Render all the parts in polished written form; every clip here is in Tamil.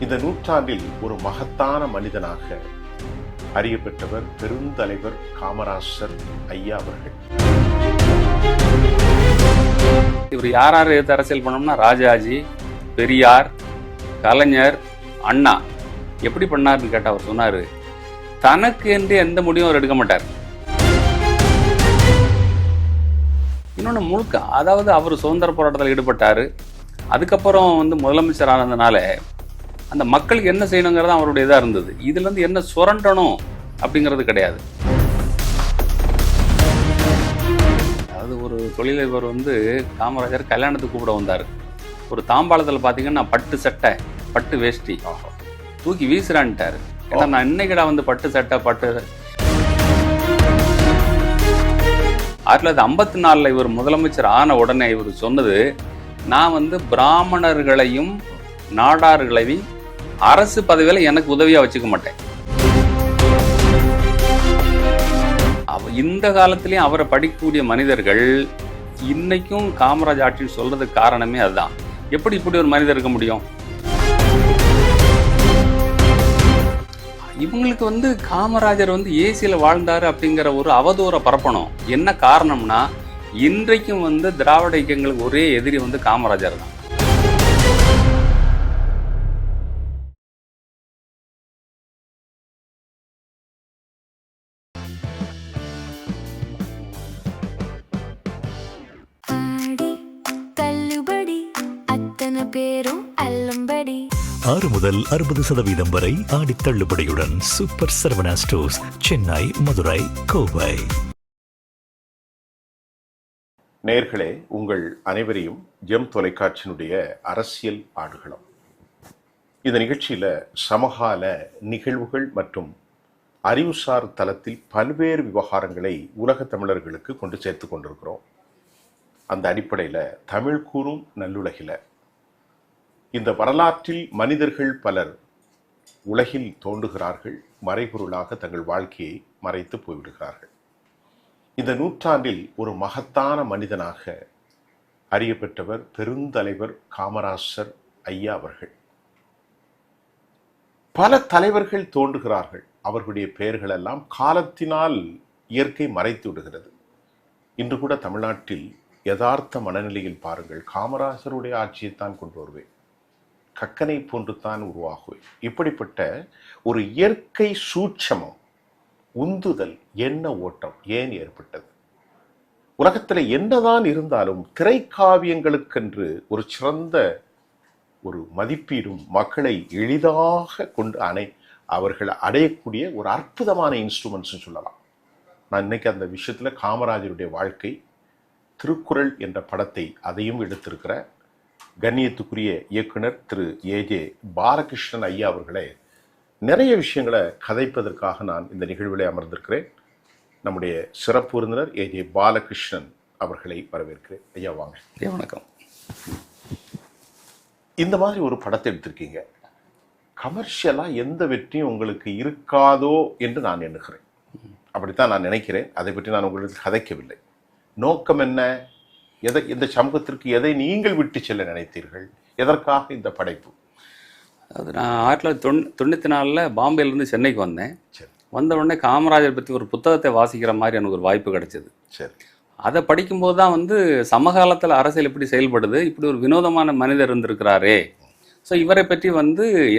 இந்த நூற்றாண்டில் ஒரு மகத்தான மனிதனாக அறியப்பட்டவர் பெருந்தலைவர் காமராசர் ஐயா அவர்கள். இவர் யார் எடுத்து அரசியல் பண்ணோம்னா ராஜாஜி, பெரியார், கலைஞர், அண்ணா எப்படி பண்ணாருன்னு கேட்ட அவர் சொன்னாரு, தனக்கு என்று எந்த முடிவும் அவர் எடுக்க மாட்டார். இன்னொன்று முழுக்க, அதாவது அவர் சுதந்திர போராட்டத்தில் ஈடுபட்டார். அதுக்கப்புறம் முதலமைச்சர் ஆனதுனால அந்த மக்களுக்கு என்ன செய்யணுங்கிறது அவருடைய இதாக இருந்தது. இதுலேருந்து என்ன சுரண்டணும் அப்படிங்கிறது கிடையாது. அதாவது ஒரு தொழிலதிபர் காமராஜர் கல்யாணத்துக்கு கூப்பிட வந்தார். ஒரு தாம்பாளத்தில் பார்த்தீங்கன்னா பட்டு சட்டை, பட்டு வேஷ்டி தூக்கி வீசுறான்ட்டார். ஏன்னா நான் இன்னைக்கிடா பட்டு சட்டை பட்டு 1954 இவர் முதலமைச்சர் ஆன உடனே இவர் சொன்னது, நான் பிராமணர்களையும் நாடார்களையும் அரசு பதவியில எனக்கு உதவியா வச்சுக்க மாட்டேன். இந்த காலத்திலயும் அவரை படிக்கக்கூடிய மனிதர்கள் இன்னைக்கும் காமராஜ் ஆட்சின்னு சொல்றதுக்கு காரணமே அதுதான். எப்படி இப்படி ஒரு மனிதர் இருக்க முடியும்? இவங்களுக்கு காமராஜர் ஏசியில வாழ்ந்தாரு அப்படிங்கிற ஒரு அவதூற பரப்பணும். என்ன காரணம்னா, இன்றைக்கும் திராவிட இயக்கங்களுக்கு ஒரே எதிரி காமராஜர் தான். பேரும் அல்லம்படி 6 முதல் 60% வரை ஆடி தள்ளுபடியுடன் சூப்பர் சரவணா ஸ்டோர்ஸ், சென்னை, மதுரை, கோவை. நேயர்களே, உங்கள் அனைவரையும் ஜெம் தொலைக்காட்சியினுடைய அரசியல் ஆடுகளம் இந்த நிகழ்ச்சியில சமகால நிகழ்வுகள் மற்றும் அறிவுசார் தளத்தில் பல்வேறு விவகாரங்களை உலக தமிழர்களுக்கு கொண்டு சேர்த்து கொண்டிருக்கிறோம். அந்த அடிப்படையில் தமிழ் கூறும் நல்லுலகில இந்த வரலாற்றில் மனிதர்கள் பலர் உலகில் தோன்றுகிறார்கள், மறைபொருளாக தங்கள் வாழ்க்கையை மறைத்து போய்விடுகிறார்கள். இந்த நூற்றாண்டில் ஒரு மகத்தான மனிதனாக அறியப்பட்டவர் பெருந்தலைவர் காமராசர் ஐயா அவர்கள். பல தலைவர்கள் தோன்றுகிறார்கள், அவர்களுடைய பெயர்கள் எல்லாம் காலத்தினால் இயற்கை மறைத்து விடுகிறது. இன்று கூட தமிழ்நாட்டில் யதார்த்த மனநிலையில் பாருங்கள், காமராசருடைய ஆட்சியைத்தான் கொண்டு வருவேன், கக்கனை போன்று தான் உருவாகுவேன். இப்படிப்பட்ட ஒரு இயற்கை சூட்சமம், உந்துதல், எண்ண ஓட்டம் ஏன் ஏற்பட்டது? உலகத்தில் என்னதான் இருந்தாலும் திரைக்காவியங்களுக்கென்று ஒரு சிறந்த ஒரு மதிப்பீடும் மக்களை எளிதாக கொண்டு அவர்கள் அடையக்கூடிய ஒரு அற்புதமான இன்ஸ்ட்ருமெண்ட்ஸ் சொல்லலாம். நான் இன்னைக்கு அந்த விஷயத்தில் காமராஜருடைய வாழ்க்கை, திருக்குறள் என்ற படத்தை அதையும் எடுத்திருக்கிற கண்ணியத்துக்குரிய இயக்குனர் திரு ஏஜே பாலகிருஷ்ணன் ஐயா அவர்களே நிறைய விஷயங்களை கதைப்பதற்காக நான் இந்த நிகழ்வில் அமர்ந்திருக்கிறேன். நம்முடைய சிறப்பு விருந்தினர் ஏஜே பாலகிருஷ்ணன் அவர்களை வரவேற்கிறேன். ஐயா வாங்க. வணக்கம். இந்த மாதிரி ஒரு படத்தை எடுத்திருக்கீங்க, கமர்ஷியலா எந்த வெற்றியும் உங்களுக்கு இருக்காதோ என்று நான் எண்ணுகிறேன். அப்படித்தான் நான் நினைக்கிறேன். அதை பற்றி நான் உங்களுக்கு கதைக்கவில்லை. நோக்கம் என்ன? இந்த சமூகத்திற்கு எதை நீங்கள் விட்டு செல்ல நினைத்தீர்கள்? எதற்காக இந்த படைப்பு? அது நான் 1994 பாம்பேலேருந்து சென்னைக்கு வந்தேன். வந்த உடனே காமராஜர் பற்றி ஒரு புத்தகத்தை வாசிக்கிற மாதிரி எனக்கு ஒரு வாய்ப்பு கிடைச்சது. சரி. அதை படிக்கும்போது தான் சமகாலத்தில் அரசியல் எப்படி செயல்படுது, இப்படி ஒரு வினோதமான மனிதர் இருந்திருக்கிறாரே. ஸோ இவரை பற்றி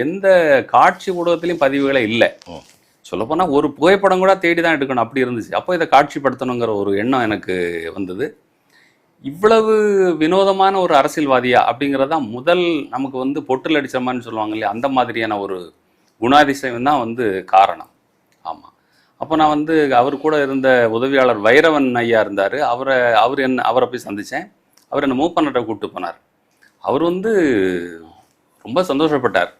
எந்த காட்சி ஊடகத்திலையும் பதிவுகளே இல்லை. சொல்லப்போனால் ஒரு புகைப்படம் கூட தேடி தான் எடுக்கணும், அப்படி இருந்துச்சு. அப்போ இதை காட்சிப்படுத்தணுங்கிற ஒரு எண்ணம் எனக்கு வந்தது. இவ்வளவு வினோதமான ஒரு அரசியல்வாதியா அப்படிங்கிறதான் முதல் நமக்கு பொட்டில் அடிச்சமான்னு சொல்லுவாங்க இல்லையா, அந்த மாதிரியான ஒரு குணாதிசயம் தான் காரணம். ஆமாம். அப்போ நான் அவர் கூட இருந்த உதவியாளர் வைரவன் ஐயா இருந்தார். அவரை போய் சந்தித்தேன். அவர் என்னை மூப்பனட்டை கூப்பிட்டு போனார். அவர் ரொம்ப சந்தோஷப்பட்டார்.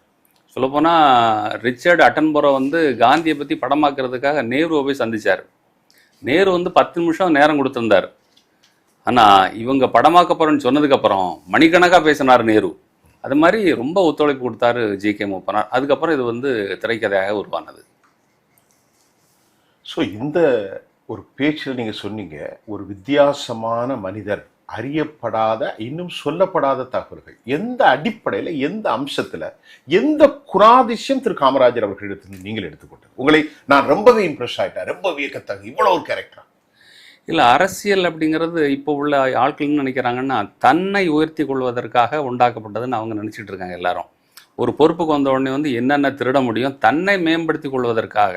சொல்லப்போனால் ரிச்சர்ட் அட்டன்பரோ காந்தியை பற்றி படமாக்குறதுக்காக நேருவை போய் சந்தித்தார். நேரு 10 நிமிஷம் நேரம் கொடுத்துருந்தார். ஆனால் இவங்க படமாக்க போகிறேன்னு சொன்னதுக்கப்புறம் மணிக்கணக்காக பேசினார் நேரு. அது மாதிரி ரொம்ப ஒத்துழைப்பு கொடுத்தாரு ஜி.கே. மூப்பனார். அதுக்கப்புறம் இது திரைக்கதையாக உருவானது. ஸோ இந்த ஒரு பேச்சில் நீங்கள் சொன்னீங்க, ஒரு வித்தியாசமான மனிதர் அறியப்படாத இன்னும் சொல்லப்படாத தகவல்கள் எந்த அடிப்படையில், எந்த அம்சத்துல, எந்த குணாதிசயம் திரு காமராஜர் அவர்களிடத்தில் நீங்கள் எடுத்துக்கொண்டது? உங்களை நான் ரொம்பவே இம்ப்ரெஸ் ஆயிட்டேன், ரொம்ப வியக்கத்தக்க இவ்வளவு ஒரு கேரக்டர். இல்லை, அரசியல் அப்படிங்கிறது இப்போ உள்ள ஆட்கள்னு நினைக்கிறாங்கன்னா தன்னை உயர்த்தி கொள்வதற்காக உண்டாக்கப்பட்டதுன்னு அவங்க நினச்சிட்டு இருக்காங்க எல்லாரும். ஒரு பொறுப்புக்கு வந்த உடனே வந்து என்னென்ன திருட முடியும், தன்னை மேம்படுத்தி கொள்வதற்காக,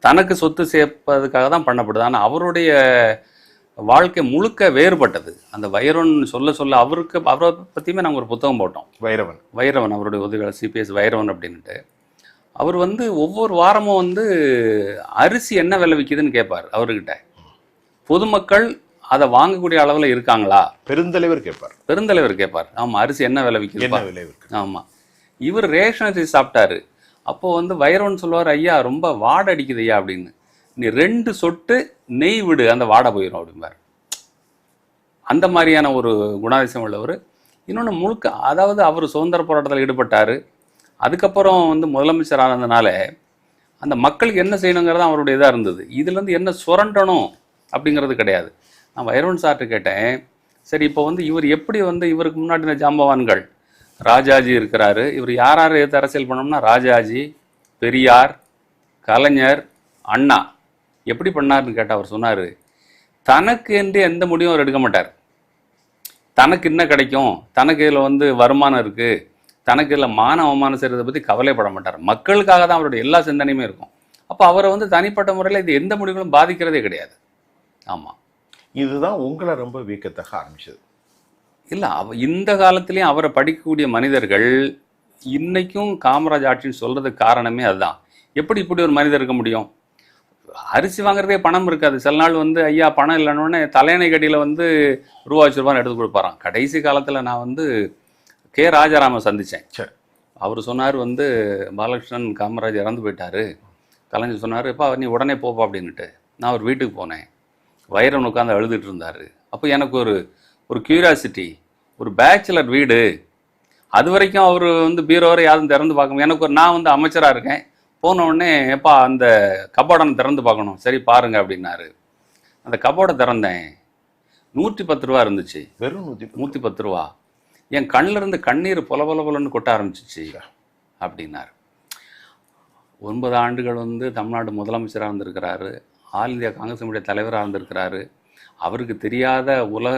தனக்கு சொத்து சேர்ப்பதற்காக தான் பண்ணப்படுது. ஆனால் அவருடைய வாழ்க்கை முழுக்க வேறுபட்டது. அந்த வைரவன் சொல்ல அவரை பற்றியுமே நாங்கள் ஒரு புத்தகம் போட்டோம். வைரவன் அவருடைய உதவியாளர் சிபிஎஸ் வைரவன் அப்படின்ட்டு. அவர் வந்து ஒவ்வொரு வாரமும் வந்து அரிசி என்ன விலை விற்கிதுன்னு கேட்பார் அவர்கிட்ட. பொதுமக்கள் அதை வாங்கக்கூடிய அளவில் இருக்காங்களா? பெருந்தலைவர் கேட்பார். ஆமாம், அரிசி என்ன விலை விற்கிது. ஆமாம், இவர் ரேஷன் அரிசி சாப்பிட்டாரு. அப்போ வந்து வைரவன் சொல்லுவார், ஐயா ரொம்ப வாடை அடிக்குது ஐயா அப்படின்னு. நீ 2 சொட்டு நெய் விடு, அந்த வாடை போயிடும் அப்படிம்பார். அந்த மாதிரியான ஒரு குணாதிசயம் உள்ளவர். இன்னொன்று முழுக்க, அதாவது அவர் சுதந்திர போராட்டத்தில் ஈடுபட்டார். அதுக்கப்புறம் வந்து முதலமைச்சர் ஆனதுனால அந்த மக்களுக்கு என்ன செய்யணுங்கிறது அவருடைய இதாக இருந்தது. இதுலேருந்து என்ன சுரண்டணும் அப்படிங்கிறது கிடையாது. நான் வைரவன் சார்ட்டு கேட்டேன், சரி இப்போ வந்து இவர் எப்படி வந்து இவருக்கு முன்னாடி இந்த ஜாம்பவான்கள் ராஜாஜி இருக்கிறாரு, இவர் யார் எடுத்து அரசியல் பண்ணோம்னா ராஜாஜி, பெரியார், கலைஞர், அண்ணா எப்படி பண்ணாருன்னு கேட்டால் அவர் சொன்னார், தனக்கு என்று எந்த முடிவும் அவர் எடுக்க மாட்டார். தனக்கு என்ன கிடைக்கும், தனக்கு இதில் வந்து வருமானம் இருக்குது, தனக்கு இதில் மான அவமானம் செய்கிறத பற்றி கவலைப்பட மாட்டார். மக்களுக்காக தான் அவருடைய எல்லா சிந்தனையுமே இருக்கும். அப்போ அவரை வந்து தனிப்பட்ட முறையில் இது எந்த முடிவுகளும் பாதிக்கிறதே கிடையாது. ஆமாம், இதுதான் உங்களை ரொம்ப வியக்கத்தக்க ஆரம்பிச்சது. இல்லை, இந்த காலத்துலேயும் அவரை படிக்கக்கூடிய மனிதர்கள் இன்னைக்கும் காமராஜ் ஆட்சின்னு சொல்கிறதுக்கு காரணமே அதுதான். எப்படி இப்படி ஒரு மனிதர் இருக்க முடியும்? அரிசி வாங்குறதே பணம் இருக்காது. சில நாள் வந்து ஐயா பணம் இல்லைன்னொடனே தலையணை கடியில் வந்து ரூபா எடுத்து கொடுப்பாராம். கடைசி காலத்தில் நான் வந்து கே ராஜாராம சந்தித்தேன். அவர் சொன்னார் வந்து பாலகிருஷ்ணன் காமராஜ் இறந்து போயிட்டாரு. கலைஞர் சொன்னார், இப்போ நீ உடனே போப்பா அப்படின்னுட்டு. நான் அவர் வீட்டுக்கு போனேன். வைரவன் உட்காந்து அழுதுட்டு இருந்தார். அப்போ எனக்கு ஒரு கியூரியாசிட்டி, ஒரு பேச்சுலர் வீடு, அது வரைக்கும் அவர் வந்து பீரோவரை யாரும் திறந்து பார்க்கணும். எனக்கு நான் வந்து அமைச்சராக இருக்கேன். போன உடனே எப்பா அந்த கபோர்டை திறந்து பார்க்கணும். சரி பாருங்க அப்படின்னாரு. அந்த கபோர்டை திறந்தேன், 110 ரூபா இருந்துச்சு. வெறும் 110 ரூபா. என் கண்ணில் இருந்து கண்ணீர் பொலன்னு கொட்ட ஆரம்பிச்சிச்சு அப்படின்னாரு. 9 ஆண்டுகள் வந்து தமிழ்நாடு முதலமைச்சராக இருந்திருக்கிறாரு. ஆல் இந்தியா காங்கிரஸ் கமிட்டி தலைவராக இருந்திருக்கிறாரு. அவருக்கு தெரியாத உலக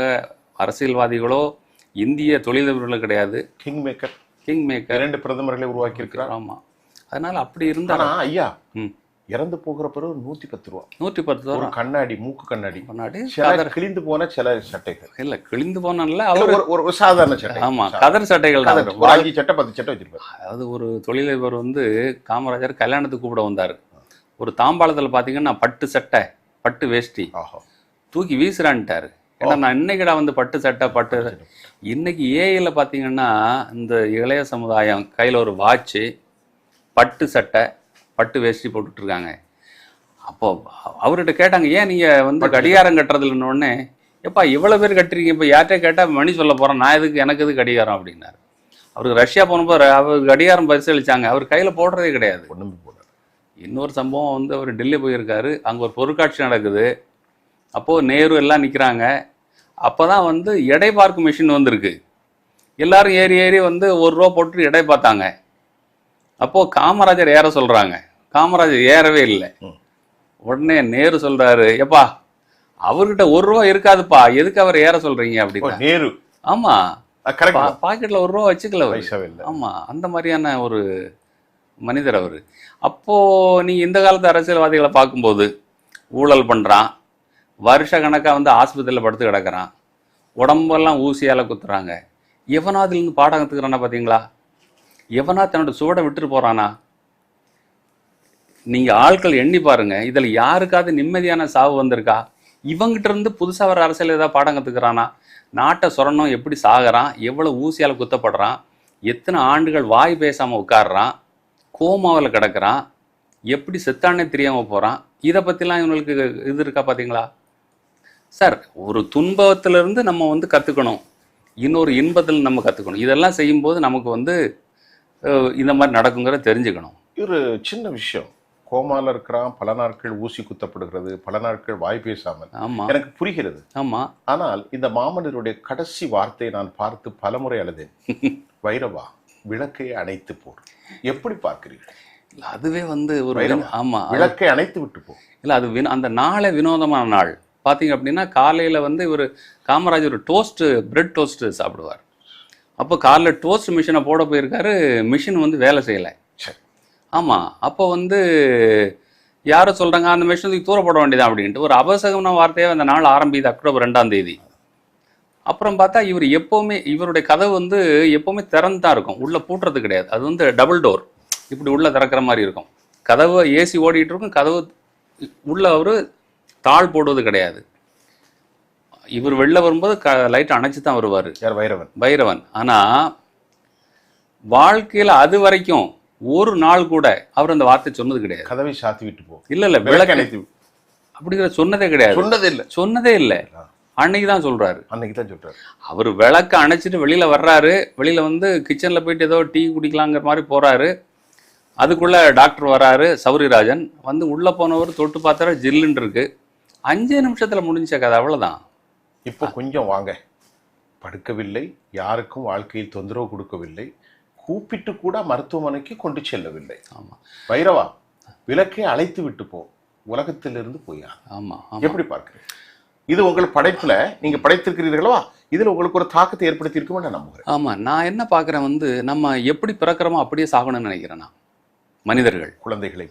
அரசியல்வாதிகளோ இந்திய தொழிலதிபர்களோ கிடையாது. கிங் மேக்கர் 2 பிரதமர்களை உருவாக்கி இருக்கிறார். ஆமாம், அதனால அப்படி இருந்தா ஐயா இறந்து போகிற பிறகு 110 ரூபா. 110 ரூபா. கண்ணாடி, மூக்கு கண்ணாடி, கிழிந்து போன சில சட்டைகள். இல்ல கிழிந்து போனல அவர் ஒரு சாதாரண சட்டை. ஆமா, கதர் சட்டைகள் தான். 5 சட்டை 10 சட்டை வச்சிருப்பாரு. அதாவது ஒரு தொழிலதிபர் வந்து காமராஜர் கல்யாணத்துக்கு கூப்பிட வந்தார். ஒரு தாம்பாளத்தில் பார்த்தீங்கன்னா பட்டு சட்டை, பட்டு வேஷ்டி தூக்கி வீசுறான்ட்டாரு. ஏன்னா நான் இன்னைக்கிட வந்து பட்டு சட்டை பட்டு. இன்னைக்கு ஏஐல பார்த்தீங்கன்னா இந்த இளைய சமுதாயம் கையில் ஒரு வாட்சு, பட்டு சட்டை, பட்டு வேஷ்டி போட்டுட்டு இருக்காங்க. அப்போ அவர்கிட்ட கேட்டாங்க, ஏன் நீங்கள் வந்து கடிகாரம் கட்டுறதுலன்னொடனே, எப்பா இவ்வளோ பேர் கட்டுறீங்க, இப்போ யார்கிட்ட கேட்டால் மணி சொல்ல போகிறேன், நான் எனக்கு எது கடிகாரம் அப்படின்னாரு. அவருக்கு ரஷ்யா போனப்போ அவர் கடிகாரம் பரிசீலிச்சாங்க, அவர் கையில் போடுறதே கிடையாது. இன்னொரு சம்பவம் வந்து அவர் டெல்லி போயிருக்காரு. அங்கே ஒரு பொருட்காட்சி நடக்குது. அப்போது நேரு எல்லாம் நிற்கிறாங்க. அப்போ தான் வந்து எடை பார்க்கும் மிஷின் வந்திருக்கு. எல்லாரும் ஏறி வந்து 1 ரூபா போட்டு எடை பார்த்தாங்க. அப்போது காமராஜர் ஏற சொல்கிறாங்க. காமராஜர் ஏறவே இல்லை. உடனே நேரு சொல்கிறாரு, எப்பா அவர்கிட்ட 1 ரூபா இருக்காதுப்பா, எதுக்கு அவர் ஏற சொல்கிறீங்க அப்படின்னா. நேரு ஆமாம், பாக்கெட்டில் 1 ரூபா வச்சுக்கல. ஆமாம், அந்த மாதிரியான ஒரு மனிதர் அவர். அப்போது நீங்கள் இந்த காலத்து அரசியல்வாதிகளை பார்க்கும்போது ஊழல் பண்ணுறான், வருஷ கணக்காக வந்து ஆஸ்பத்திரியில் படுத்து கிடக்கிறான், உடம்பெல்லாம் ஊசியால் குத்துறாங்க. எவனா அதுலேருந்து பாடம் கற்றுக்கிறானா பார்த்தீங்களா? எவனா தன்னோட சுவடை விட்டுட்டு போகிறானா? நீங்கள் ஆட்கள் எண்ணி பாருங்க, இதில் யாருக்காவது நிம்மதியான சாவு வந்திருக்கா? இவங்கிட்ட இருந்து புதுசாக வர அரசியல் ஏதாவது பாடம் கற்றுக்கிறானா? நாட்டை சுரணும், எப்படி சாகிறான், எவ்வளோ ஊசியால் குத்தப்படுறான், எத்தனை ஆண்டுகள் வாய் பேசாமல் உட்காடுறான், கோமாவில் கிடக்கிறான், எப்படி செத்தானே தெரியாமல் போகிறான், இதை பற்றிலாம் இவங்களுக்கு இது இருக்கா பார்த்தீங்களா? சார், ஒரு துன்பத்திலிருந்து நம்ம வந்து கற்றுக்கணும், இன்னொரு இன்பத்தில் நம்ம கற்றுக்கணும். இதெல்லாம் செய்யும்போது நமக்கு வந்து இந்த மாதிரி நடக்குங்கிறத தெரிஞ்சுக்கணும். ஒரு சின்ன விஷயம், கோமால இருக்கிறான், பல நாட்கள் ஊசி குத்தப்படுகிறது, பல நாட்கள் வாய் பேசாமல். ஆமா எனக்கு புரிகிறது. ஆமா ஆனால் இந்த மாமனிதருடைய கடைசி வார்த்தையை நான் பார்த்து பலமுறை அழுதேன். வைரவா, விளக்கை அணைத்து போர். எப்படி பார்க்கிறீர்கள்? அதுவே வந்து ஒரு வைரவா, ஆமா விளக்கை அணைத்து விட்டு போ. இல்ல அது அந்த நாளே வினோதமான நாள். பாத்தீங்க அப்படின்னா காலையில வந்து இவர் காமராஜர் ஒரு பிரெட் டோஸ்ட் சாப்பிடுவார். அப்போ காலைல டோஸ்ட் மிஷினை போட போயிருக்காரு, மிஷின் வந்து வேலை செய்யலை. ஆமா, அப்போ வந்து யாரோ சொல்றாங்க அந்த மிஷின் தூர போட வேண்டியதான் அப்படின்ட்டு ஒரு அபசகமான வார்த்தையாக அந்த நாள் ஆரம்பிக்குது, அக்டோபர் 2ஆம் தேதி. அப்புறம் பார்த்தா இவர் எப்போவுமே இவருடைய கதவு வந்து எப்போவுமே திறந்து தான் இருக்கும், உள்ள பூட்டுறது கிடையாது. அது வந்து டபுள் டோர், இப்படி உள்ள திறக்கிற மாதிரி இருக்கும். கதவு ஏசி ஓடிட்டு இருக்கும், கதவு உள்ள அவரு தாள் போடுவது கிடையாது. இவர் வெளில வரும்போது லைட் அணைச்சு தான் வருவார். யார்? வைரவன். ஆனா வாழ்க்கையில அது வரைக்கும் ஒரு நாள் கூட அவர் அந்த வார்த்தை சொன்னது கிடையாது. கதவை சாத்தி விட்டு போ. இல்ல விளக்கு அணைத்து அப்படிங்கிற சொன்னதே கிடையாது. சொன்னதே இல்ல. அன்னைக்கு தான் சொல்றாரு. அவர் விளக்க அணைச்சிட்டு வெளியில வர்றாரு. வெளியில வந்து கிச்சன்ல போயிட்டு ஏதோ டீ குடிக்கலாங்கிற மாதிரி போறாரு. அதுக்குள்ள டாக்டர் வராரு, சௌரிராஜன். வந்து உள்ள போனவர் தொட்டு பார்த்தாரு, ஜில்லுன்னு இருக்கு. 5 நிமிஷத்துல முடிஞ்ச கதை, அவ்வளவுதான். இப்போ கொஞ்சம் வாங்க. படுக்கவில்லை, யாருக்கும் வாழ்க்கையில் தொந்தரவு கொடுக்கவில்லை, கூப்பிட்டு கூட மருத்துவமனைக்கு கொண்டு செல்லவில்லை. ஆமா, வைரவா, விளக்கை அழைத்து விட்டு போ, உலகத்திலிருந்து போயா. ஆமா, எப்படி பார்க்கிறீங்க? இது உங்கள் படைப்புல நீங்க படைத்திருக்கிறீர்களா? இதுல உங்களுக்கு ஒரு தாக்கத்தை ஏற்படுத்தி இருக்குமே நான் நம்புகிறேன். ஆமா, நான் என்ன பாக்குறேன் வந்து நம்ம எப்படி பிறக்கிறோமோ அப்படியே சாகணும்னு நினைக்கிறேன் நான். மனிதர்கள் குழந்தைகளை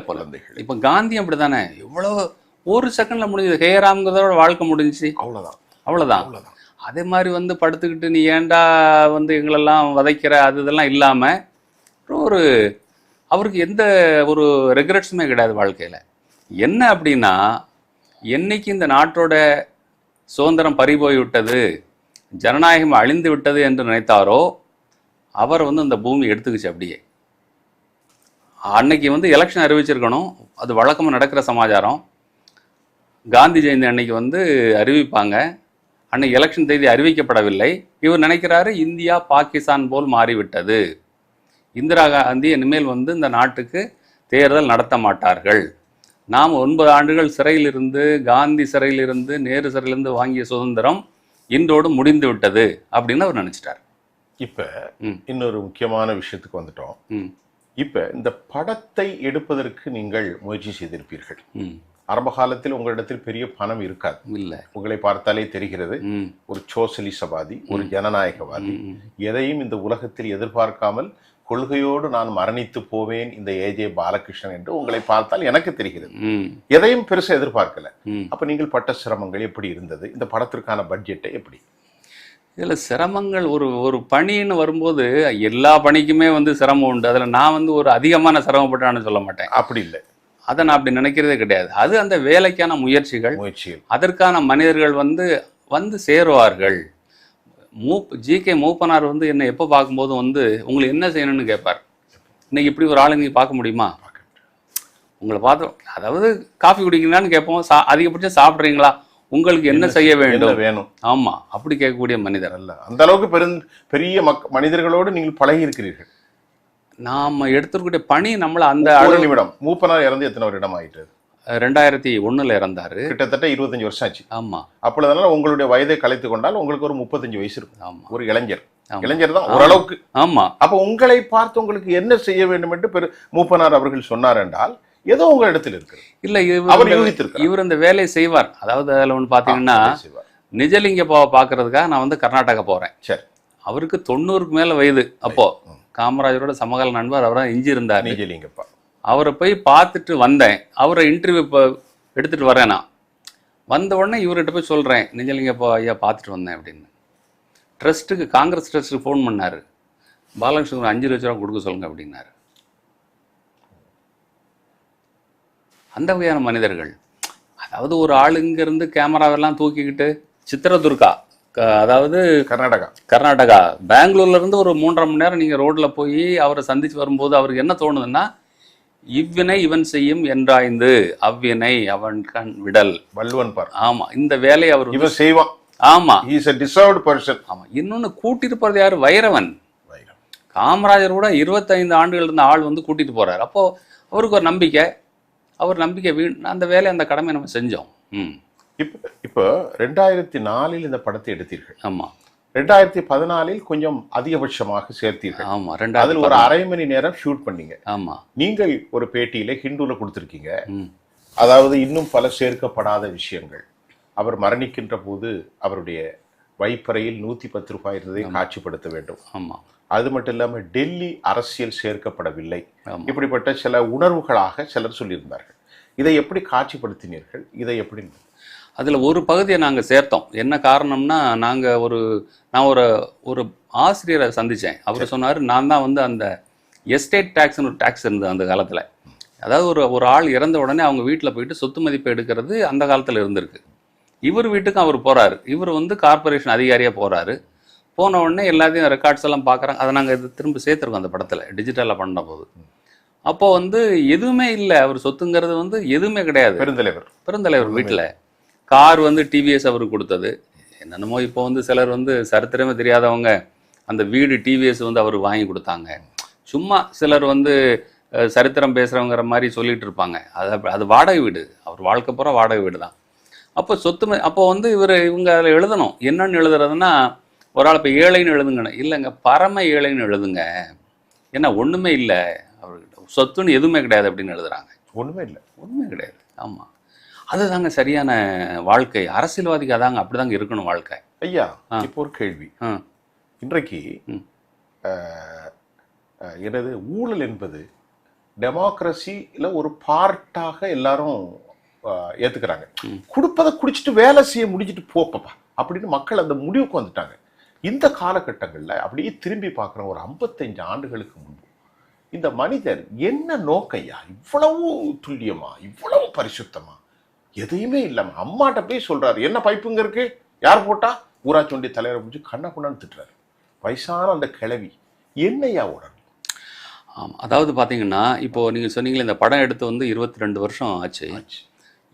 போல. இப்ப காந்தி அப்படித்தானே, எவ்வளவு ஒரு செகண்ட்ல முடிஞ்சது. ஹேராம்ங்கிறதோட வாழ்க்கை முடிஞ்சிச்சு, அவ்வளவுதான். அதே மாதிரி வந்து படுத்துக்கிட்டு நீ ஏன்டா வந்து எங்களெல்லாம் வதைக்கிற அது இதெல்லாம் இல்லாம ஒரு அவருக்கு எந்த ஒரு ரெக்ரெட்ஸுமே கிடையாது வாழ்க்கையில. என்ன அப்படின்னா, என்னைக்கு இந்த நாட்டோட சுதந்திரம் பறிபோய் விட்டது, ஜனநாயகம் அழிந்து விட்டது என்று நினைத்தாரோ அவர் வந்து அந்த பூமி எடுத்துக்கிச்சு அப்படியே. அன்னைக்கு வந்து எலெக்ஷன் அறிவிச்சிருக்கணும், அது வழக்கமாக நடக்கிற சமாச்சாரம். காந்தி ஜெயந்தி அன்னைக்கு வந்து அறிவிப்பாங்க. அன்னைக்கு எலெக்ஷன் தேதி அறிவிக்கப்படவில்லை. இவர் நினைக்கிறாரு இந்தியா பாகிஸ்தான் போல் மாறிவிட்டது, இந்திரா காந்தி இனிமேல் வந்து இந்த நாட்டுக்கு தேர்தல் நடத்த மாட்டார்கள், நாம் 9 ஆண்டுகள் சிறையிலிருந்து, காந்தி சிறையிலிருந்து, நேரு சிறையிலிருந்து வாங்கிய சுதந்திரம் இன்றோடு முடிந்து விட்டது அப்படின்னு அவர் நினைச்சிட்டார். இப்ப இன்னொரு முக்கியமான விஷயத்துக்கு வந்துட்டோம். இப்ப இந்த படத்தை எடுப்பதற்கு நீங்கள் முயற்சி செய்திருப்பீர்கள். ஆரம்ப காலத்தில் உங்களிடத்தில் பெரிய பணம் இருக்காது. இல்லை, உங்களை பார்த்தாலே தெரிகிறது. ஒரு சோசலிசவாதி, ஒரு ஜனநாயகவாதி, எதையும் இந்த உலகத்தில் எதிர்பார்க்காமல் கொள்கையோடு நான் மரணித்து போவேன் இந்த ஏஜே பாலகிருஷ்ணன் என்று உங்களை பார்த்தால் எனக்கு தெரிகிறது. எதையும் பெருசா எதிர்பார்க்கல. அப்ப நீங்கள் பட்ட சிரமங்கள் எப்படி இருந்தது? இந்த படத்திற்கான பட்ஜெட்டை எப்படி? இதில் சிரமங்கள் ஒரு பணின்னு வரும்போது எல்லா பணிக்குமே வந்து சிரமம் உண்டு. அதில் நான் வந்து ஒரு அதிகமான சிரமப்பட்டான்னு சொல்ல மாட்டேன். அப்படி இல்லை, அதை நான் அப்படி நினைக்கிறதே கிடையாது. அது அந்த வேலைக்கான முயற்சிகள், அதற்கான மனிதர்கள் வந்து சேருவார்கள். ஜி.கே. மூப்பனார் வந்து என்னை எப்போ பார்க்கும்போது வந்து உங்களுக்கு என்ன செய்யணும்னு கேட்பார். இன்னைக்கு இப்படி ஒரு ஆளு நீங்கள் பார்க்க முடியுமா? உங்களை பார்த்தோம், அதாவது காஃபி குடிக்கீங்களான்னு கேட்போம், அதிகபட்சம் சாப்பிட்றீங்களா, உங்களுக்கு என்ன செய்ய வேணும். ஆமா, அப்படி கேட்கக்கூடிய மனிதர் அல்ல. அந்த அளவுக்கு பெரிய மனிதர்களோடு நீங்கள் பழகி இருக்கிறீர்கள். நாம எடுத்துக்கூடிய பணி நம்மள அந்த நிமிடம். மூப்பனார் இறந்து எத்தனை வருடம் ஆயிட்டு? 2001 இறந்தாரு. கிட்டத்தட்ட 25 வருஷம் ஆச்சு. ஆமா. அப்பொழுதுனால உங்களுடைய வயதை கலைத்து கொண்டால் உங்களுக்கு ஒரு 35 வயசு இருக்கும். ஆமா, ஒரு இளைஞர் தான் ஓரளவுக்கு. ஆமா. அப்ப உங்களை பார்த்து உங்களுக்கு என்ன செய்ய வேண்டும் என்று மூப்பனார் அவர்கள் சொன்னார் என்றால் ஏதோ உங்க இடத்துல இருக்கு. இல்ல, இவர் இந்த வேலையை செய்வார். அதாவது அதுல ஒண்ணு பாத்தீங்கன்னா, நிஜலிங்கப்பாவை பாக்குறதுக்காக நான் வந்து கர்நாடகா போறேன். சரி, அவருக்கு 90க்கு மேல வயது. அப்போ காமராஜரோட சமகால நண்பர் அவரை எஞ்சி இருந்தார் நிஜலிங்கப்பா. அவரை போய் பார்த்துட்டு வந்தேன். அவரை இன்டர்வியூ இப்போ எடுத்துட்டு வரேன். நான் வந்த உடனே இவர்கிட்ட போய் சொல்றேன், நிஜலிங்கப்பா ஐயா பார்த்துட்டு வந்தேன் அப்படின்னு. ட்ரஸ்ட்டுக்கு, காங்கிரஸ் ட்ரஸ்ட்டுக்கு ஃபோன் பண்ணாரு, பாலகிருஷ்ணன் 5 லட்ச ரூபா கொடுக்க சொல்லுங்க அப்படின்னாரு. அந்த வகையான மனிதர்கள். அதாவது ஒரு ஆள் இங்கிருந்து கேமராவெல்லாம் தூக்கிக்கிட்டு சித்திரதுர்கா, அதாவது கர்நாடகா பெங்களூர்ல இருந்து ஒரு 3.5 மணி நேரம் நீங்க ரோட்ல போய் அவரை சந்திச்சு வரும்போது அவருக்கு என்ன தோணுதுன்னா, இவ்வினை இவன் செய்யும் என்றாய்ந்து அவ்வினை அவன் கண் விடல் வள்ளுவன் பார். ஆமா, இந்த வேலையை அவர் இவன் செய்வான். ஆமா, he is a deserved person. ஆமா. இன்னொன்னு கூட்டிட்டு போறது யாரு? வைரவன். காமராஜர் கூட 25 ஆண்டுகள் இருந்த ஆள் வந்து கூட்டிட்டு போறாரு. அப்போ அவருக்கு ஒரு நம்பிக்கை, அவர் நம்பிக்கை அந்த வேலையை அந்த கடமை நம்ம செஞ்சோம். இப்போ 2004 இந்த படத்தை எடுத்தீர்கள். ஆமா. 2014 கொஞ்சம் அதிகபட்சமாக சேர்த்தீர்கள். ஆமா. அதில் ஒரு அரை மணி நேரம் ஷூட் பண்ணீங்க. ஆமா. நீங்கள் ஒரு பேட்டியில ஹிந்துல கொடுத்திருக்கீங்க. அதாவது இன்னும் பல சேர்க்கப்படாத விஷயங்கள். அவர் மரணிக்கின்ற போது அவருடைய வைப்பறையில் 110 ரூபாய் இருந்ததை காட்சிப்படுத்த வேண்டும். ஆமா. அது மட்டும் இல்லாம டெல்லி அரசியல் சேர்க்கப்படவில்லை. இப்படிப்பட்ட சில உணர்வுகளாக சிலர் சொல்லியிருந்தார்கள். இதை எப்படி காட்சிப்படுத்தினீர்கள்? இதை எப்படி? அதில் ஒரு பகுதியை நாங்கள் சேர்த்தோம். என்ன காரணம்னா, நான் ஒரு ஆசிரியரை சந்தித்தேன். அவர் சொன்னார், நான் தான் வந்து அந்த எஸ்டேட் டேக்ஸ்னு ஒரு டேக்ஸ் இருந்தது அந்த காலத்தில். அதாவது ஒரு ஆள் இறந்த உடனே அவங்க வீட்டில் போயிட்டு சொத்து மதிப்பு எடுக்கிறது அந்த காலத்தில் இருந்திருக்கு. இவர் வீட்டுக்கும் அவர் போகிறாரு. இவர் வந்து கார்பரேஷன் அதிகாரியாக போகிறாரு. போன உடனே எல்லாத்தையும் ரெக்கார்ட்ஸ் எல்லாம் பார்க்குறாங்க. அதை நாங்கள் இது திரும்ப சேர்த்துருக்கோம் அந்த படத்தில், டிஜிட்டலாக பண்ண போது. அப்போ வந்து எதுவுமே இல்லை, அவர் சொத்துங்கிறது வந்து எதுவுமே கிடையாது. பெருந்தலைவர் வீட்டில் கார் வந்து டிவிஎஸ் அவருக்கு கொடுத்தது. என்னென்னமோ இப்போ வந்து சிலர் வந்து சரித்திரமே தெரியாதவங்க அந்த வீடு டிவிஎஸ் வந்து அவர் வாங்கி கொடுத்தாங்க. சும்மா சிலர் வந்து சரித்திரம் பேசுகிறவங்கிற மாதிரி சொல்லிட்டு இருப்பாங்க. அது வாடகை வீடு, அவர் வாழ்க்கை பூரா வாடகை வீடு தான். அப்போ அப்போ வந்து இவங்க அதில் எழுதணும். என்னன்னு எழுதுறதுன்னா, ஒரு ஆள் இப்போ ஏழைன்னு எழுதுங்கன்னு இல்லைங்க, பரம ஏழைன்னு எழுதுங்க. ஏன்னா ஒன்றுமே இல்லை அவர்கிட்ட, சொத்துன்னு எதுவுமே கிடையாது அப்படின்னு எழுதுறாங்க. ஒன்றுமே கிடையாது. ஆமாம், அதுதாங்க சரியான வாழ்க்கை. அரசியல்வாதிக்கு அதாங்க, அப்படிதாங்க இருக்கணும் வாழ்க்கை. ஐயா, இப்போ ஒரு கேள்வி. இன்றைக்கு எனது ஊழல் என்பது டெமோக்ரஸியில் ஒரு பார்ட்டாக எல்லாரும் ஏற்றுக்கிறாங்க. கொடுப்பதை குடிச்சிட்டு வேலை செய்ய முடிஞ்சிட்டு போப்பா அப்படின்னு மக்கள் அந்த முடிவுக்கு வந்துட்டாங்க. இந்த காலகட்டங்களில் அப்படியே திரும்பி பார்க்குற ஒரு 55 ஆண்டுகளுக்கு முன்பு இந்த மனிதர் என்ன நோக்கையா, இவ்வளவு துல்லியமா, இவ்வளவு பரிசுத்தமா, எதையுமே இல்லாம அம்மாட்ட போய் சொல்றாரு, என்ன பைப்புங்க இருக்கு, யார் போட்டா, ஊராட்சி ஒன்றிய தலைவரை முடிச்சு கண்ணா கொண்டாந்து திட்டுறாரு. வயசான அந்த கிழவி என்னையா உடனே. ஆமாம், அதாவது பார்த்தீங்கன்னா, இப்போ நீங்கள் சொன்னீங்களே இந்த படம் எடுத்து வந்து 22 வருஷம் ஆச்சு.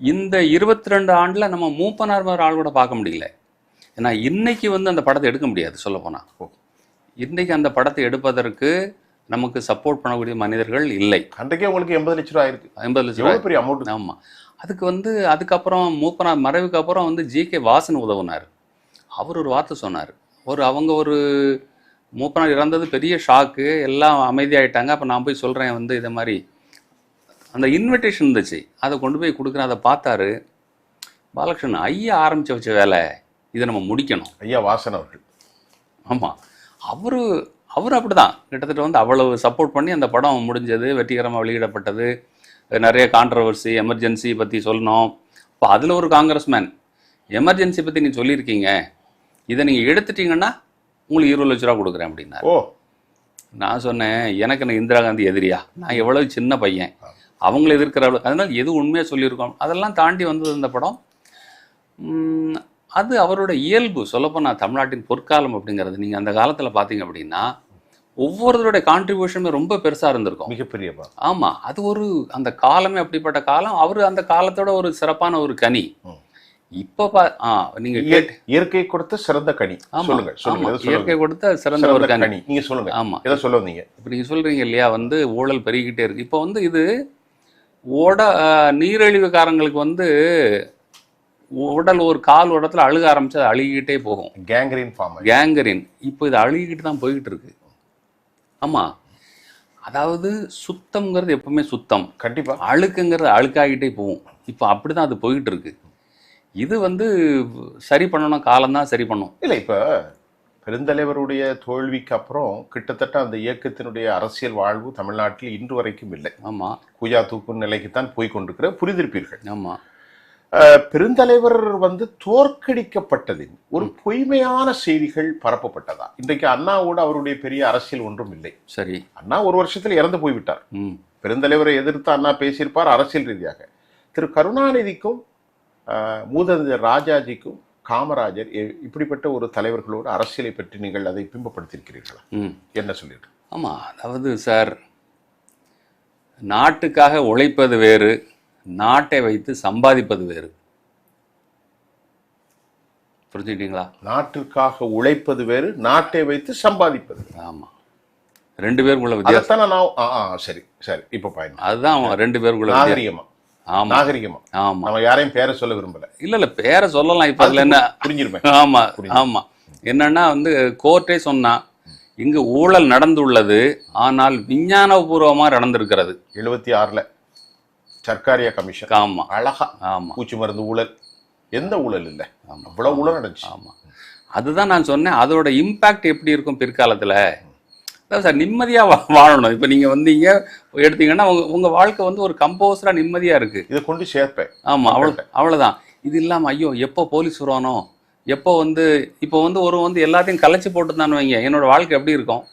இந்த 22 ஆண்டில் நம்ம மூப்பனார் மாதிரி ஆள் கூட பார்க்க முடியல. ஏன்னா இன்னைக்கு வந்து அந்த படத்தை எடுக்க முடியாது. சொல்லப்போனால் இன்னைக்கு அந்த படத்தை எடுப்பதற்கு நமக்கு சப்போர்ட் பண்ணக்கூடிய மனிதர்கள் இல்லை. அன்றைக்கே உங்களுக்கு 80 லட்ச ரூபா ஆயிருக்கு. 80 லட்ச ரூபாய் பெரிய அமௌண்ட். ஆமாம், அதுக்கு வந்து அதுக்கப்புறம் மூப்பனார் மறைவுக்கு அப்புறம் வந்து ஜி.கே. வாசன் உதவுனார். அவர் ஒரு வார்த்தை சொன்னார். அவங்க ஒரு மூப்பனார் இறந்தது பெரிய ஷாக்கு, எல்லாம் அமைதியாயிட்டாங்க. அப்போ நான் போய் சொல்கிறேன் வந்து இதை மாதிரி அந்த இன்விடேஷன் இருந்துச்சு, அதை கொண்டு போய் கொடுக்குறேன். அதை பார்த்தாரு பாலகிருஷ்ணன், ஐயா ஆரம்பித்து வச்ச வேலை, இதை நம்ம முடிக்கணும். ஐயா வாசன் அவர்கள். ஆமாம், அவர் அப்படி தான் கிட்டத்தட்ட வந்து அவ்வளவு சப்போர்ட் பண்ணி அந்த படம் முடிஞ்சது, வெற்றிகரமாக வெளியிடப்பட்டது. நிறைய கான்ட்ரவர்சி, எமர்ஜென்சி பற்றி சொல்லணும். இப்போ அதில் ஒரு காங்கிரஸ்மேன், எமர்ஜென்சி பற்றி நீ சொல்லியிருக்கீங்க, இதை நீங்கள் எடுத்துட்டீங்கன்னா உங்களுக்கு 20 லட்ச ரூபா கொடுக்குறேன் அப்படின்னா. நான் சொன்னேன், எனக்கு நான் இந்திரா காந்தி எதிரியா, நான் எவ்வளவு சின்ன பையன், அவங்கள எதிர்க்கிற அளவு, அதனால் எது உண்மையாக சொல்லியிருக்கோம். அதெல்லாம் தாண்டி வந்தது இந்த படம். அது அவரோட இயல்பு. சொல்லப்போனால் தமிழ்நாட்டின் பொற்காலம் அப்படிங்கிறது நீங்கள் அந்த காலத்தில் பார்த்தீங்க அப்படின்னா ஒவ்வொருத்தருடைய கான்ட்ரிபியூஷனுமே ரொம்ப பெருசாக இருந்திருக்கும், மிகப்பெரிய. ஆமாம், அது ஒரு அந்த காலமே அப்படிப்பட்ட காலம். அவர் அந்த காலத்தோட ஒரு சிறப்பான ஒரு கனி. இப்போ நீங்க இயற்கை கொடுத்த சிறந்த கனி. இயற்கை கொடுத்த சிறந்த ஒரு கனி. நீங்க சொல்லுங்க. ஆமா, எதை சொல்ல வந்தீங்க? இப்ப நீங்க சொல்றீங்க இல்லையா, வந்து ஊழல் பெருகிட்டே இருக்கு. இப்போ வந்து இது நீரிழிவுக்காரங்களுக்கு வந்து உடல் ஒரு கால் இடத்துல அழுக ஆரம்பிச்சு அது அழுகிக்கிட்டே போகும். கேங்கரின் இப்போ இது அழுகிக்கிட்டு தான் போய்கிட்டு இருக்கு. ஆமா, அதாவது சுத்தம்ங்கிறது எப்பவுமே சுத்தம், கண்டிப்பா. அழுக்குங்கிறது அழுக்காகிட்டே போகும். இப்போ அப்படிதான் அது போய்கிட்டு இருக்கு. இது வந்து சரி பண்ணணும், காலம்தான் சரி பண்ணும். இல்லை, இப்போ பெருந்தலைவருடைய தோல்விக்கு அப்புறம் கிட்டத்தட்ட அந்த இயக்கத்தினுடைய அரசியல் வாழ்வு தமிழ்நாட்டில் இன்று வரைக்கும் இல்லை. ஆமாம், குஜா தூக்கும் நிலைக்குத்தான் போய்கொண்டிருக்கிற புரிந்திருப்பீர்கள். ஆமாம், பெருந்தலைவர் வந்து தோற்கடிக்கப்பட்டதின் ஒரு பொய்மையான செய்திகள் பரப்பப்பட்டதா? இன்றைக்கு அண்ணாவோட அவருடைய பெரிய அரசியல் ஒன்றும் இல்லை. சரி, அண்ணா ஒரு வருஷத்தில் இறந்து போய்விட்டார். பெருந்தலைவரை எதிர்த்து அண்ணா பேசியிருப்பார் அரசியல் ரீதியாக. திரு கருணாநிதிக்கும் மூதறிஞர் ராஜாஜிக்கும் காமராஜர் இப்படிப்பட்ட ஒரு தலைவர்களோடு அரசியலை பற்றி நீங்கள் அதை பிம்பப்படுத்தியிருக்கிறீர்களா? என்ன சொல்லிட்டு? ஆமாம், அதாவது சார், நாட்டுக்காக உழைப்பது வேறு, நாட்டை வைத்து சம்பாதிப்பது வேறு. புரிஞ்சுக்கிட்டீங்களா? நாட்டிற்காக உழைப்பது வேறு, நாட்டை வைத்து சம்பாதிப்பது. ஆமாம், 2 பேருக்குள்ள வித்தியாசம். அதைத்தானே நான் சரி சரி இப்ப பாயிண்ட். அதுதான் 2 பேருக்குள்ள வித்தியாசம். நாகரிகமா ஆமா நாகரிகமா ஆமா. நம்ம யாரையும் பேரை சொல்ல விரும்பல. இல்ல பேரை சொல்லலாம். இப்ப அதுல என்ன புரிஞ்சிருப்பேன். ஆமா ஆமா. என்னன்னா வந்து கோர்ட்டே சொன்னா இங்கு ஊழல் நடந்துள்ளது, ஆனால் விஞ்ஞானபூர்வமா நடந்திருக்கிறது. 76ல சர்க்காரியா கமிஷன். ஆமா அழகா ஆமா. பூச்சி மருந்து ஊழல், எந்த ஊழல் இல்லை, அவ்வளவு ஊழல் நடந்துச்சு. ஆமா, அதுதான் நான் சொன்னேன். அதோட இம்பாக்ட் எப்படி இருக்கும் பிற்காலத்துல. அதான் சார், நிம்மதியா வாழணும். இப்ப நீங்க வந்தீங்க எடுத்தீங்கன்னா உங்க வாழ்க்கை வந்து ஒரு கம்போஸ்டா நிம்மதியா இருக்கு. இதை கொண்டு சேர்ப்பேன். ஆமா, அவ்வளவுதான். இது இல்லாம ஐயோ எப்போ போலீஸ் வருவானோ, எப்போ வந்து இப்போ வந்து ஒரு வந்து எல்லாத்தையும் கலைச்சி போட்டுதான்னு வைங்க, என்னோட வாழ்க்கை எப்படி இருக்கும்?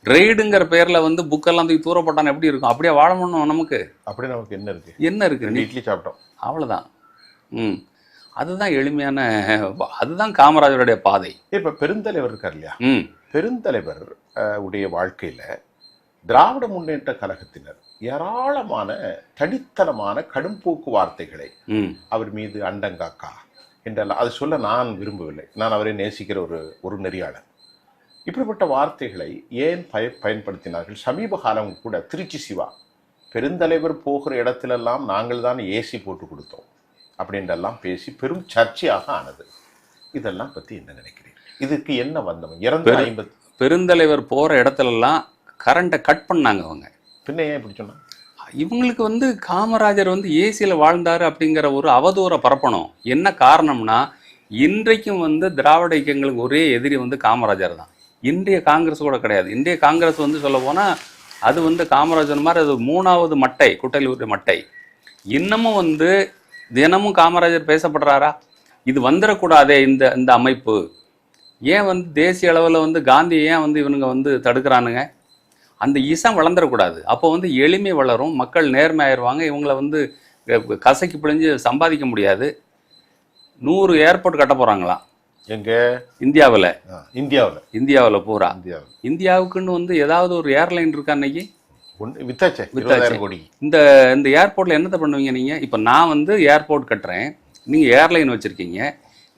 ரெய்டுங்கிற பேர்ல வந்து புக்கெல்லாம் தூக்கி தூர போட்டான்னு எப்படி இருக்கும்? அப்படியே வாழ முடியும் நமக்கு? அப்படி நமக்கு என்ன இருக்கு? என்ன இருக்கு? இட்லி சாப்பிட்டோம், அவ்வளவுதான். அதுதான் எளிமையான, அதுதான் காமராஜருடைய பாதை. இப்ப பெருந்தலைவர் இருக்கார் இல்லையா, பெருந்தலைவர் உடைய வாழ்க்கையில திராவிட முன்னேற்ற கழகத்தினர் ஏராளமான தடித்தனமான கடும்போக்கு வார்த்தைகளை அவர் மீது அண்டங்காக்கா என்றெல்லாம், அது சொல்ல நான் விரும்பவில்லை. நான் அவரை நேசிக்கிற ஒரு நெறியாளர். இப்படிப்பட்ட வார்த்தைகளை ஏன் பயன்படுத்தினார்கள்? சமீப காலம் கூட திருச்சி சிவா பெருந்தலைவர் போகிற இடத்திலெல்லாம் நாங்கள் தான் ஏசி போட்டு கொடுத்தோம் அப்படின்றெல்லாம் பேசி பெரும் சர்ச்சையாக ஆனது. இதெல்லாம் பத்தி என்ன நினைக்கிறீர்கள்? இதுக்கு என்ன வந்தவன்? இறந்து 50 பெருந்தலைவர் போற இடத்துலலாம் கரண்ட்டை கட் பண்ணாங்க அவங்க. பின்ன ஏன் இப்படி சொன்னாங்க? இவங்களுக்கு வந்து காமராஜர் வந்து ஏசியில் வாழ்ந்தாரு அப்படிங்கிற ஒரு அவதூற பரப்பணும். என்ன காரணம்னா, இன்றைக்கும் வந்து திராவிட இயக்கங்களுக்கு ஒரே எதிரி வந்து காமராஜர் தான். இன்றைய காங்கிரஸ் கூட கிடையாது. இன்றைய காங்கிரஸ் வந்து சொல்ல போனால் அது வந்து காமராஜர் மாதிரி அது 3வது மட்டை, குட்டையிலுடைய மட்டை. இன்னமும் வந்து தினமும் காமராஜர் பேசப்படுறாரா? இது வந்துடக்கூடாதே இந்த அமைப்பு. ஏன் வந்து தேசிய அளவில் வந்து காந்தியை ஏன் வந்து இவனுங்க வந்து தடுக்கிறானுங்க? அந்த இசம் வளர்ந்துடக்கூடாது. அப்போ வந்து எளிமை வளரும், மக்கள் நேர்மை ஆயிடுவாங்க. இவங்களை வந்து கசக்கி பிழிஞ்சு சம்பாதிக்க முடியாது. 100 ஏர்போர்ட் கட்ட போகிறாங்களாம். எங்க? இந்தியாவில் பூரா. இந்தியாவுக்குன்னு வந்து ஏதாவது ஒரு ஏர்லைன் இருக்கா அன்னைக்கு? வித்தாச்சு. இந்த ஏர்போர்ட்டில் என்னத்தை பண்ணுவீங்க நீங்கள்? இப்போ நான் வந்து ஏர்போர்ட் கட்டுறேன், நீங்கள் ஏர்லைன் வச்சுருக்கீங்க.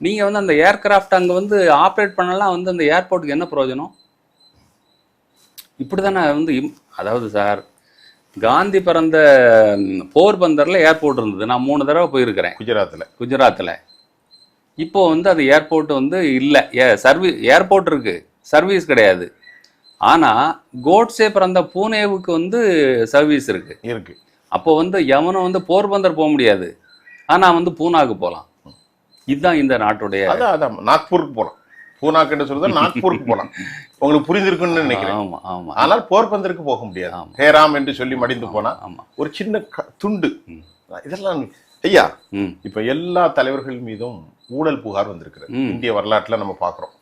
நீங்கள் வந்து அந்த ஏர்கிராஃப்ட் அங்கே வந்து ஆப்ரேட் பண்ணலாம், வந்து அந்த ஏர்போர்ட்டுக்கு என்ன பிரயோஜனம்? இப்படி தானே வந்து அதாவது சார், காந்தி பிறந்த போர்பந்தரில் ஏர்போர்ட் இருந்தது. நான் 3 தடவை போயிருக்கிறேன் குஜராத்தில். இப்போ வந்து அது ஏர்போர்ட் வந்து இல்லை. ஏர்போர்ட் இருக்கு, சர்வீஸ் கிடையாது. ஆனால் கோட்ஸே பிறந்த பூனேவுக்கு வந்து சர்வீஸ் இருக்கு. அப்போ வந்து எவனும் வந்து போர்பந்தர் போக முடியாது, ஆனால் வந்து பூனாவுக்கு போகலாம். இதுதான் இந்த நாட்டுடைய. நாக்பூருக்கு போகலாம், பூனாக்கு சொல்றது நாக்பூருக்கு போகலாம். உங்களுக்கு புரிந்திருக்குன்னு நினைக்கிறேன். ஆமா ஆமா. ஆனால் போர்பந்தருக்கு போக முடியாது. ஹேராம் என்று சொல்லி மடிந்து போனா ஒரு சின்ன துண்டு. இதெல்லாம் ஐயா, இப்ப எல்லா தலைவர்கள் மீதும் ஊழல் புகார் வந்திருக்கிறது. இந்திய வரலாற்றுல நம்ம பாக்குறோம்.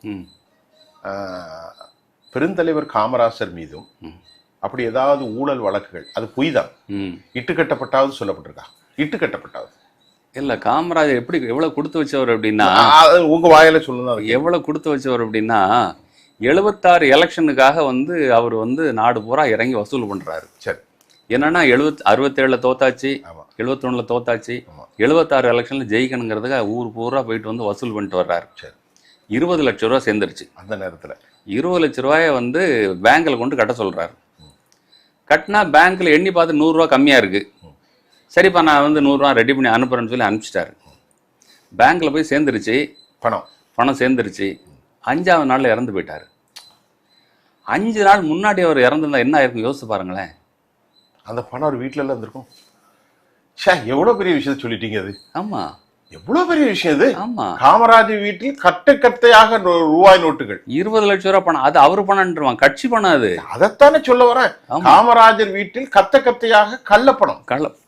பெருந்தலைவர் காமராஜர் மீதும் அப்படி ஏதாவது ஊழல் வழக்குகள், அது பொய் தான், இட்டுக்கட்டப்பட்டாவது சொல்லப்பட்டிருக்கா? இட்டுக்கட்டப்பட்டாவது இல்ல. காமராஜர் எப்படி எவ்வளவு கொடுத்து வச்சவர் அப்படின்னா, உங்க வாயில சொல்லுங்க. எவ்வளவு கொடுத்து வச்சவர் அப்படின்னா, 76 எலெக்ஷனுக்காக வந்து அவர் வந்து நாடு பூரா இறங்கி வசூல் பண்றாரு. சரி. என்னன்னா 67ல தோத்தாச்சு, 71ல தோத்தாச்சு, 76 எலெக்ஷன்ல ஜெயிக்கணுங்கிறதுக்கு ஊர் பூரா போயிட்டு வந்து வசூல் பண்ணிட்டு வர்றாரு. சரி. 20 லட்சம் ரூபா சேர்ந்துருச்சு. அந்த நேரத்தில் 20 லட்ச ரூபாய வந்து பேங்க்ல கொண்டு கட்ட சொல்றாரு. கட்டினா பேங்க்ல எண்ணி பார்த்து 100 ரூபா கம்மியா இருக்கு. சரிப்பா, நான் வந்து 100 ரூபா ரெடி பண்ணி அனுப்புறேன்னு சொல்லி அனுப்பிச்சிட்டாரு. பேங்க்ல போய் சேர்ந்துருச்சு, பணம் சேர்ந்துருச்சு. 5வது நாள்ல இறந்து போயிட்டாரு. 5 நாள் முன்னாடி அவர் இறந்துருந்தா என்ன ஆயிருக்கும் யோசிச்சு பாருங்களேன். அந்த பணம் அவர் வீட்டுல எல்லாம் இருந்திருக்கும். எவ்வளவு பெரிய விஷயத்த சொல்லிட்டீங்க. அது ஆமா, எவ்வளவு பெரிய விஷயம் இது. ஆமா, காமராஜர் வீட்டில் கட்டையாக ரூபாய் நோட்டுகள், 20 லட்சம் ரூபாய் பணம். அது அவரு பணம், கட்சி பணம். அது அதைத்தானே சொல்ல வரேன். காமராஜர் வீட்டில் கட்டையாக கள்ளப்பணம்,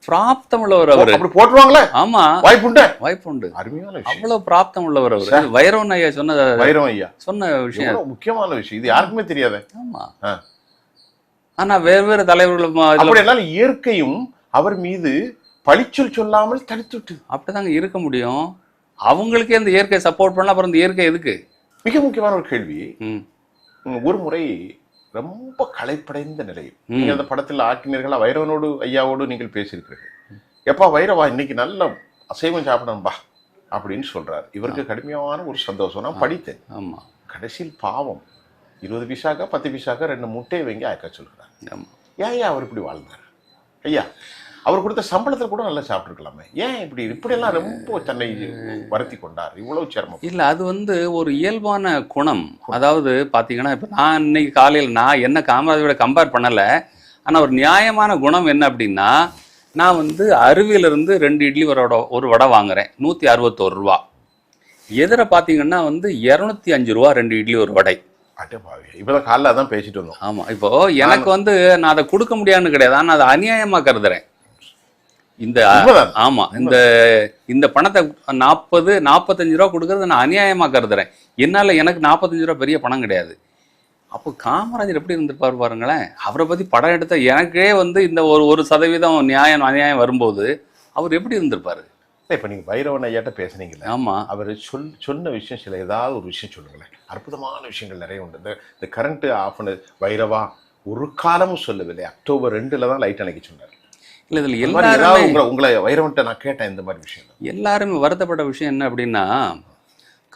பிராப்தம் உள்ளவர் அவர். அப்படி போட்டுருவாங்களே. ஆமா, வாய்ப்புண்டு. அருமையான விஷயம். அவ்வளவு பிராப்தம் உள்ளவர் அவர். வைரவன் ஐயா சொன்ன விஷயம், முக்கியமான விஷயம். இது யாருக்குமே தெரியாது. ஆமா. ஆனா வேறு தலைவர்கள் இயற்கையும் அவர் மீது பழிச்சொல் சொல்லாமல் தடுத்து விட்டு அப்படிதாங்க இருக்க முடியும். அவங்களுக்கே அந்த இயற்கை சப்போர்ட் பண்ணல, அப்புறம் இந்த இயற்கை எதுக்கு? மிக முக்கியமான ஒரு கேள்வி. ஒரு முறை ரொம்ப களைப்படைந்த நிலையில் நீங்க அந்த படத்தில் ஆக்கினீர்களா, வைரவனோடு ஐயாவோடு நீங்கள் பேசியிருக்கிறீர்கள். எப்பா வைரவா, இன்னைக்கு நல்ல அசைவம் சாப்பிடணும்பா அப்படின்னு சொல்றாரு. இவருக்கு கடுமையான ஒரு சந்தோஷம். நான் படித்தேன். ஆமா. கடைசியில் பாவம் 20 பைசாக்கா 10 பைசாக்கா 2 முட்டையை வாங்கி ஆக்க சொல்கிறார். ஆமா. ஏன் அவர் இப்படி வாழ்ந்தார் ஐயா? அவர் கொடுத்த சம்பளத்தில் கூட நல்லா சாப்பிட்டுருக்கலாமே, ஏன் இப்படியெல்லாம் ரொம்ப தன்னை வருத்தி கொண்டார், இவ்வளவு சிரமம்? இல்ல, அது வந்து ஒரு இயல்பான குணம். அதாவது பாத்தீங்கன்னா, இப்ப நான் இன்னைக்கு காலையில் நான் என்ன காமராஜரோட கம்பேர் பண்ணல, ஆனா ஒரு நியாயமான குணம் என்ன அப்படின்னா, நான் வந்து அருவியிலிருந்து 2 இட்லி ஒரு வடை வாங்குறேன், 161 ரூபா. எதிர பாத்தீங்கன்னா வந்து 205 ரூபா 2 இட்லி ஒரு வடை. இப்பதான் காலைல அதான் பேசிட்டு வந்தோம். ஆமா, இப்போ எனக்கு வந்து நான் அதை கொடுக்க முடியாதுன்னு கிடையாது, ஆனா அதை அநியாயமா கருதுறேன். ஆமா, இந்த பணத்தை 45 ரூபா கொடுக்கறது நான் அநியாயமா கருதுறேன். என்னால எனக்கு 45 ரூபா பெரிய பணம் கிடையாது. அப்போ காமராஜர் எப்படி இருந்திருப்பாரு பாருங்களேன். அவரை பத்தி படம் எடுத்த எனக்கே வந்து இந்த ஒரு சதவீதம் அநியாயம் வரும்போது அவர் எப்படி இருந்திருப்பாரு? இப்ப நீங்க பைரவன் ஐயாட்ட பேசுனீங்கல்ல, ஆமா, அவர் சொன்ன விஷயம் சில ஏதாவது ஒரு விஷயம் சொல்லுங்களேன். அற்புதமான விஷயங்கள் நிறைய உண்டு. இந்த கரண்ட் ஆஃப் பண்ண பைரவா ஒரு காலமும் சொல்லவில்லை, அக்டோபர் 2 தான் லைட் அணைக்க சொன்னார். இல்ல, இதுல எல்லாருமே உங்களை வைரவன்ட்ட நான் கேட்டேன் இந்த மாதிரி விஷயம். எல்லாருமே வருத்தப்பட்ட விஷயம் என்ன அப்படின்னா,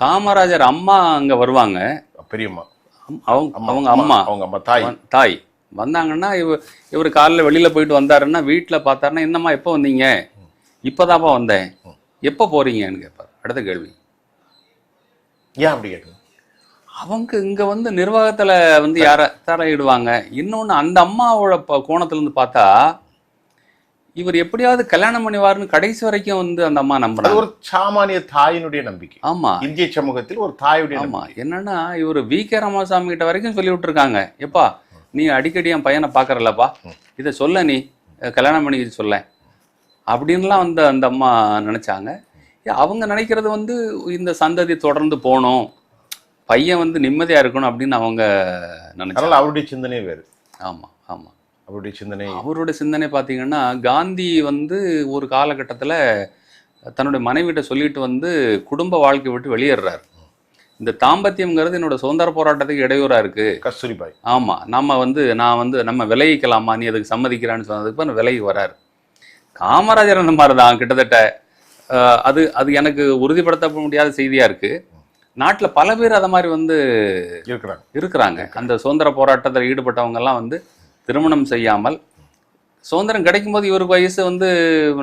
காமராஜர் அம்மா அங்க வருவாங்க, பெரியம்மா, அவங்க அம்மா தாய் வந்தாங்கன்னா, இவர் காலைல வெளியில போயிட்டு வந்தாருன்னா வீட்டுல பார்த்தாருன்னா, என்னம்மா எப்போ வந்தீங்க? இப்பதாப்பா வந்தேன். எப்போ போறீங்கன்னு கேட்பார். அடுத்த கேள்வி, ஏன் அப்படி கேட்குது? அவங்க இங்க வந்து நிர்வாகத்துல வந்து யார தலையிடுவாங்க. இன்னொன்னு, அந்த அம்மாவோட கோணத்துல இருந்து பார்த்தா இவர் எப்படியாவது கல்யாணம் பண்ணிவாருன்னு கடைசி வரைக்கும் வந்து அந்த அம்மா நம்புறாங்க. ஒரு சாமானிய தாயினுடைய நம்பிக்கை. ஆமா, இந்திய சமூகத்தில் ஒரு தாயுடைய. ஆமா, என்னன்னா இவர் வி.கே. ராமசாமி கிட்ட வரைக்கும் சொல்லி விட்டுருக்காங்க, எப்பா நீ அடிக்கடி என் பையனை பாக்குறல்லப்பா, இதை சொல்ல, நீ கல்யாணம் பண்ணி சொல்ல அப்படின்லாம் வந்து அந்த அம்மா நினைச்சாங்க. அவங்க நினைக்கிறது வந்து இந்த சந்ததி தொடர்ந்து போகணும், பையன் வந்து நிம்மதியா இருக்கணும் அப்படின்னு அவங்க நினைச்சாங்க. அவருடைய சிந்தனை வேறு. ஆமா ஆமா, அவருடைய சிந்தனை பார்த்தீங்கன்னா, காந்தி வந்து ஒரு காலகட்டத்தில் தன்னுடைய மனைவிட்ட சொல்லிட்டு வந்து குடும்ப வாழ்க்கை விட்டு வெளியேறாரு. இந்த தாம்பத்தியம்ங்கிறது என்னோட சுதந்திர போராட்டத்துக்கு இடையூறா இருக்கு, கஸ்தூரிபாய். ஆமா, நம்ம விலகிக்கலாமா, நீ அதுக்கு சம்மதிக்கிறான்னு சொன்னதுக்கு விலகி வராரு. காமராஜர் அந்த மாதிரி தான் கிட்டத்தட்ட. அது எனக்கு உறுதிப்படுத்த முடியாத செய்தியா இருக்கு. நாட்டில் பல பேர் அதை மாதிரி வந்து இருக்கிறாங்க. அந்த சுதந்திர போராட்டத்தில் ஈடுபட்டவங்க எல்லாம் வந்து திருமணம் செய்யாமல், சுதந்திரம் கிடைக்கும் போது இவருக்கு வயசு வந்து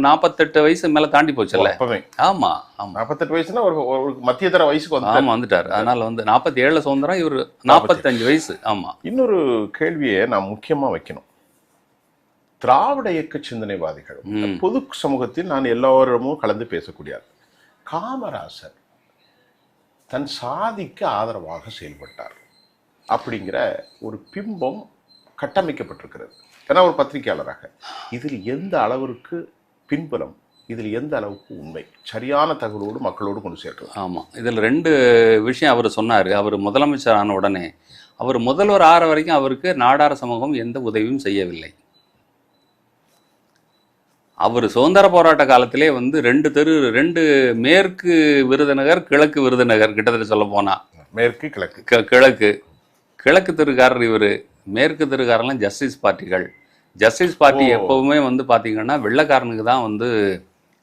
48 வயசு மேல தாண்டி போச்சுல்ல. ஆமா ஆமா, 48 வயசுனா ஒரு மத்தியதர வயசுக்கு வந்து ஆமா வந்துட்டாரு. அதனால வந்து 47 சுதந்திரம், இவர் 45 வயசு. ஆமா. இன்னொரு கேள்வியை நான் முக்கியமா வைக்கணும். திராவிட இயக்க சிந்தனைவாதிகள் பொது சமூகத்தில் நான் எல்லோருமும் கலந்து பேசக்கூடியார். காமராசர் தன் சாதிக்கு ஆதரவாக செயல்பட்டார் அப்படிங்கிற ஒரு பிம்பம் கட்டமைக்கப்பட்டிருக்கிறது. ஏன்னா ஒரு பத்திரிகையாளராக இதில் எந்த அளவிற்கு பின்புலம், இதில் எந்த அளவுக்கு உண்மை, சரியான தகவலோடு மக்களோடு கொண்டு சேர்க்கலாம்? ஆமாம், இதில் 2 விஷயம் அவர் சொன்னார். அவர் முதலமைச்சர் ஆன உடனே, அவர் முதல்வர் ஆற வரைக்கும் அவருக்கு நாடார சமூகம் எந்த உதவியும் செய்யவில்லை. அவர் சுதந்திர போராட்ட காலத்திலே வந்து 2 மேற்கு விருதுநகர், கிழக்கு விருதுநகர், கிட்டத்தட்ட சொல்ல போனா மேற்கு கிழக்கு கிழக்கு தெருக்காரர் இவர், மேற்கு தெருக்காரெல்லாம் ஜஸ்டிஸ் பார்ட்டிகள். ஜஸ்டிஸ் பார்ட்டி எப்பவுமே வந்து பாத்தீங்கன்னா வெள்ளைக்காரனுக்கு தான் வந்து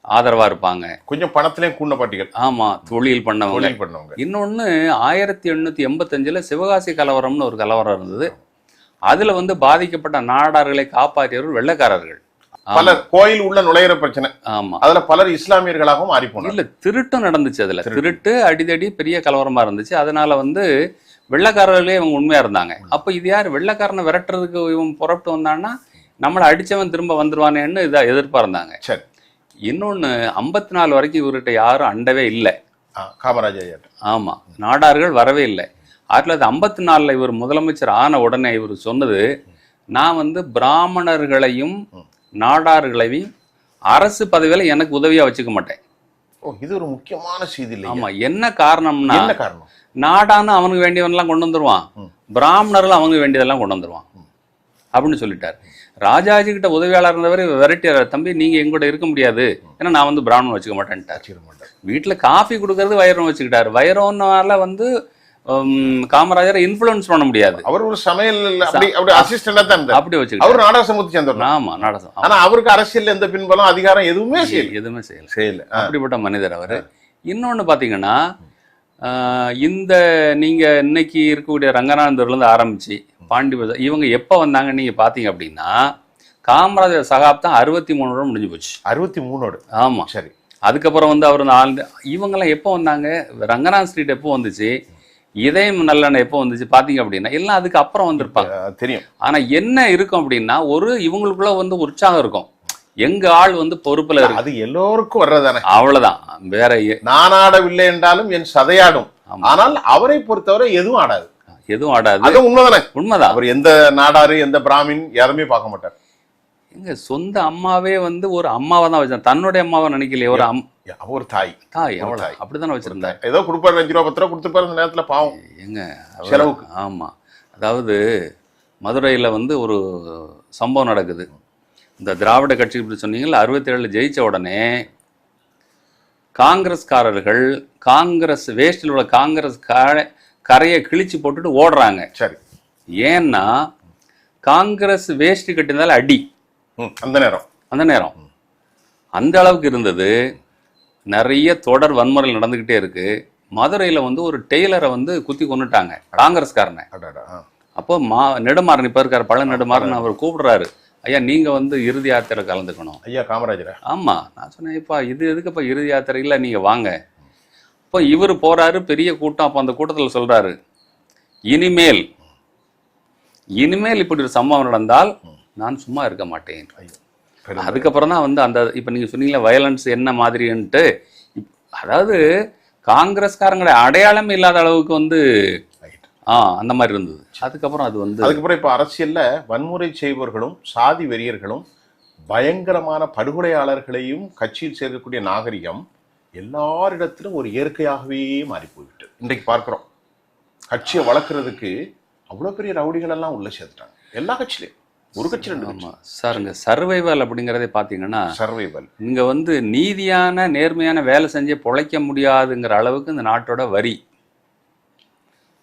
ஆதரவா இருப்பாங்க, கொஞ்சம் பணத்திலேயும் கூண்ட பார்ட்டிகள். ஆமா, தொழில் பண்ணவங்க. இன்னொன்னு 1885 சிவகாசி கலவரம்னு ஒரு கலவரம் இருந்தது. அதுல வந்து பாதிக்கப்பட்ட நாடார்களை காப்பாற்றியவர்கள் வெள்ளைக்காரர்கள். பலர் கோயில் உள்ள நுழையிற பிரச்சனை. ஆமா, அதுல பலர் இஸ்லாமியர்களாகவும் மாறி போனாங்க. இல்ல, திருட்டும் நடந்துச்சு. அதுல திருட்டு அடிதடி பெரிய கலவரமா இருந்துச்சு. அதனால வந்து வெள்ளைக்காரர்களே இவங்க உண்மையா இருந்தாங்க. அப்ப இது யார், வெள்ளைக்காரனை விரட்டுறதுக்கு இவன் புறப்பட்டு வந்தான்னா நம்மளை அடிச்சவன் திரும்ப வந்துருவானேன்னு இதை எதிர்பார்ந்தாங்க. சரி, இன்னொன்னு 54 வரைக்கும் இவர்கிட்ட யாரும் அண்டவே இல்லை, காமராஜர். ஆமா, நாடார்கள் வரவே இல்லை. 1954 இவர் முதலமைச்சர் ஆன உடனே இவர் சொன்னது, நான் வந்து பிராமணர்களையும் நாடார்களையும் அரசு பதவியில எனக்கு உதவியா வச்சுக்க மாட்டேன். இது ஒரு முக்கியமான செய்தி இல்லை? ஆமா, என்ன காரணம்னா, என்ன காரணம்? நாடான்னு அவனுக்கு வேண்டியவன்லாம் கொண்டு வந்துருவான், பிராமணர்கள் அவனுக்கு வேண்டியதெல்லாம் கொண்டு வந்துருவான் அப்படின்னு சொல்லிட்டார். ராஜாஜி கிட்ட உதவியாளர் இருந்தவர் விரட்டியார், தம்பி நீங்க எங்கூட இருக்க முடியாது, ஏன்னா நான் வந்து பிராமணன் வச்சுக்க மாட்டேன்ட்டார். வீட்டுல காஃபி கொடுக்கறது வைரம் வச்சுக்கிட்டாரு. வைரம்னால வந்து காமராஜரை இன்ஃப்ளூயன்ஸ் பண்ண முடியாது. அவர் ஒரு சமையல் அசிஸ்டண்டா தான் அப்படி வச்சுக்கிட்டாரு. அவர் நாடக சமூகத்தை சேர்ந்தவர். ஆமா, நாடகம். ஆனா அவருக்கு அரசியல் எந்த பின்பலம் அதிகாரம் எதுவுமே செய்யல. அப்படிப்பட்ட மனிதர் அவரு. இன்னொன்னு பாத்தீங்கன்னா, இந்த நீங்கள் இன்னைக்கு இருக்கக்கூடிய ரங்கநாதர்லேருந்து ஆரம்பித்து பாண்டி பஜார் இவங்க எப்போ வந்தாங்கன்னு நீங்கள் பார்த்தீங்க அப்படின்னா காமராஜர் சகாப்தம் 63 முடிஞ்சு போச்சு. 63. ஆமாம். சரி. அதுக்கப்புறம் வந்து அவர் இவங்கெல்லாம் எப்போ வந்தாங்க, ரங்கநாத் ஸ்ட்ரீட் எப்போ வந்துச்சு, இதயம் நல்லெண்ணெய் எப்போ வந்துச்சு பார்த்தீங்க அப்படின்னா எல்லாம் அதுக்கு அப்புறம் வந்திருப்பாங்க. தெரியும். ஆனால் என்ன இருக்கும் அப்படின்னா ஒரு இவங்களுக்குள்ள வந்து உற்சாகம் இருக்கும், எங்க ஆள் வந்து பொறுப்புல இருக்கு. அது எல்லோருக்கும் வர்றதானே, அவ்வளவுதான். வேற நான் ஆடவில்லை என்றாலும் என் சதையாடும். ஆனால் அவரை பொறுத்தவரை எதுவும் ஆடாது. எதுவும் ஆடாது. அது உண்மைதானே? உண்மைதான். அவர் எந்த நாடாரு எந்த பிராமின் யாருமே பார்க்க மாட்டார். எங்க சொந்த அம்மாவே வந்து ஒரு அம்மாவை தான் வச்சான், தன்னுடைய அம்மாவை நினைக்கலையே. ஒரு தாய் அவ்வளவு அப்படித்தானே வச்சிருந்தேன். ஏதோ கொடுப்பாரு 5 ரூபா 10 ரூபா கொடுத்துப்பாரு அந்த நேரத்துல, பாவம் எங்க செலவுக்கு. ஆமா. அதாவது மதுரையில வந்து ஒரு சம்பவம் நடக்குது. இந்த திராவிட கட்சி இப்படி சொன்னீங்கல்ல, 67 ஜெயிச்ச உடனே காங்கிரஸ்காரர்கள் காங்கிரஸ் வேஸ்டில் உள்ள காங்கிரஸ் கரையை கிழிச்சு போட்டுட்டு ஓடுறாங்க. சரி. ஏன்னா காங்கிரஸ் வேஷ்டி கட்டினால அடி அந்த நேரம் அந்த அளவுக்கு இருந்தது. நிறைய தொடர் வன்முறை நடந்துகிட்டே இருக்கு. மதுரையில வந்து ஒரு டெய்லரை வந்து குத்தி கொண்டுட்டாங்க காங்கிரஸ்காரனை. அப்போ நெடுமாறன் இப்ப இருக்காரு, பழ நெடுமாறன், அவர் கூப்பிடுறாரு, ஐயா நீங்க வந்து இறுதி யாத்திரை கலந்துக்கணும். ஐயா காமராஜர். ஆமா. நான் சொன்னேன், இப்பா இது எதுக்குப்பா இறுதி யாத்திரையில நீங்க வாங்க. இப்போ இவர் போறாரு, பெரிய கூட்டம். அப்போ அந்த கூட்டத்தில் சொல்றாரு, இனிமேல் இப்படி ஒரு சம்பவம் நடந்தால் நான் சும்மா இருக்க மாட்டேன். அதுக்கப்புறம் தான் வந்து அந்த இப்ப நீங்க சொன்னீங்களா வயலன்ஸ் என்ன மாதிரின்ட்டு, அதாவது காங்கிரஸ்காரங்களுடைய அடையாளம் இல்லாத அளவுக்கு வந்து அந்த மாதிரி இருந்தது. அதுக்கப்புறம் அதுக்கப்புறம் இப்ப அரசியல்ல வன்முறை செய்பவர்களும் சாதி வெறியர்களும் பயங்கரமான படுகொலையாளர்களையும் கட்சியில் சேர்க்கக்கூடிய நாகரிகம் எல்லாரிடத்திலும் ஒரு இயற்கையாகவே மாறி போய்விட்டு இன்றைக்கு பார்க்கிறோம். கட்சியை வளர்க்கறதுக்கு அவ்வளவு பெரிய ரவுடிகள் எல்லாம் உள்ள சேர்த்துட்டாங்க. எல்லா கட்சியிலையும் ஒரு கட்சி 2 கட்சி. சாருங்க சர்வைவல் அப்படிங்கிறதே பாத்தீங்கன்னா, சர்வைவல் இங்க வந்து நீதியான நேர்மையான வேலை செஞ்சு பொழைக்க முடியாதுங்கிற அளவுக்கு இந்த நாட்டோட வரி,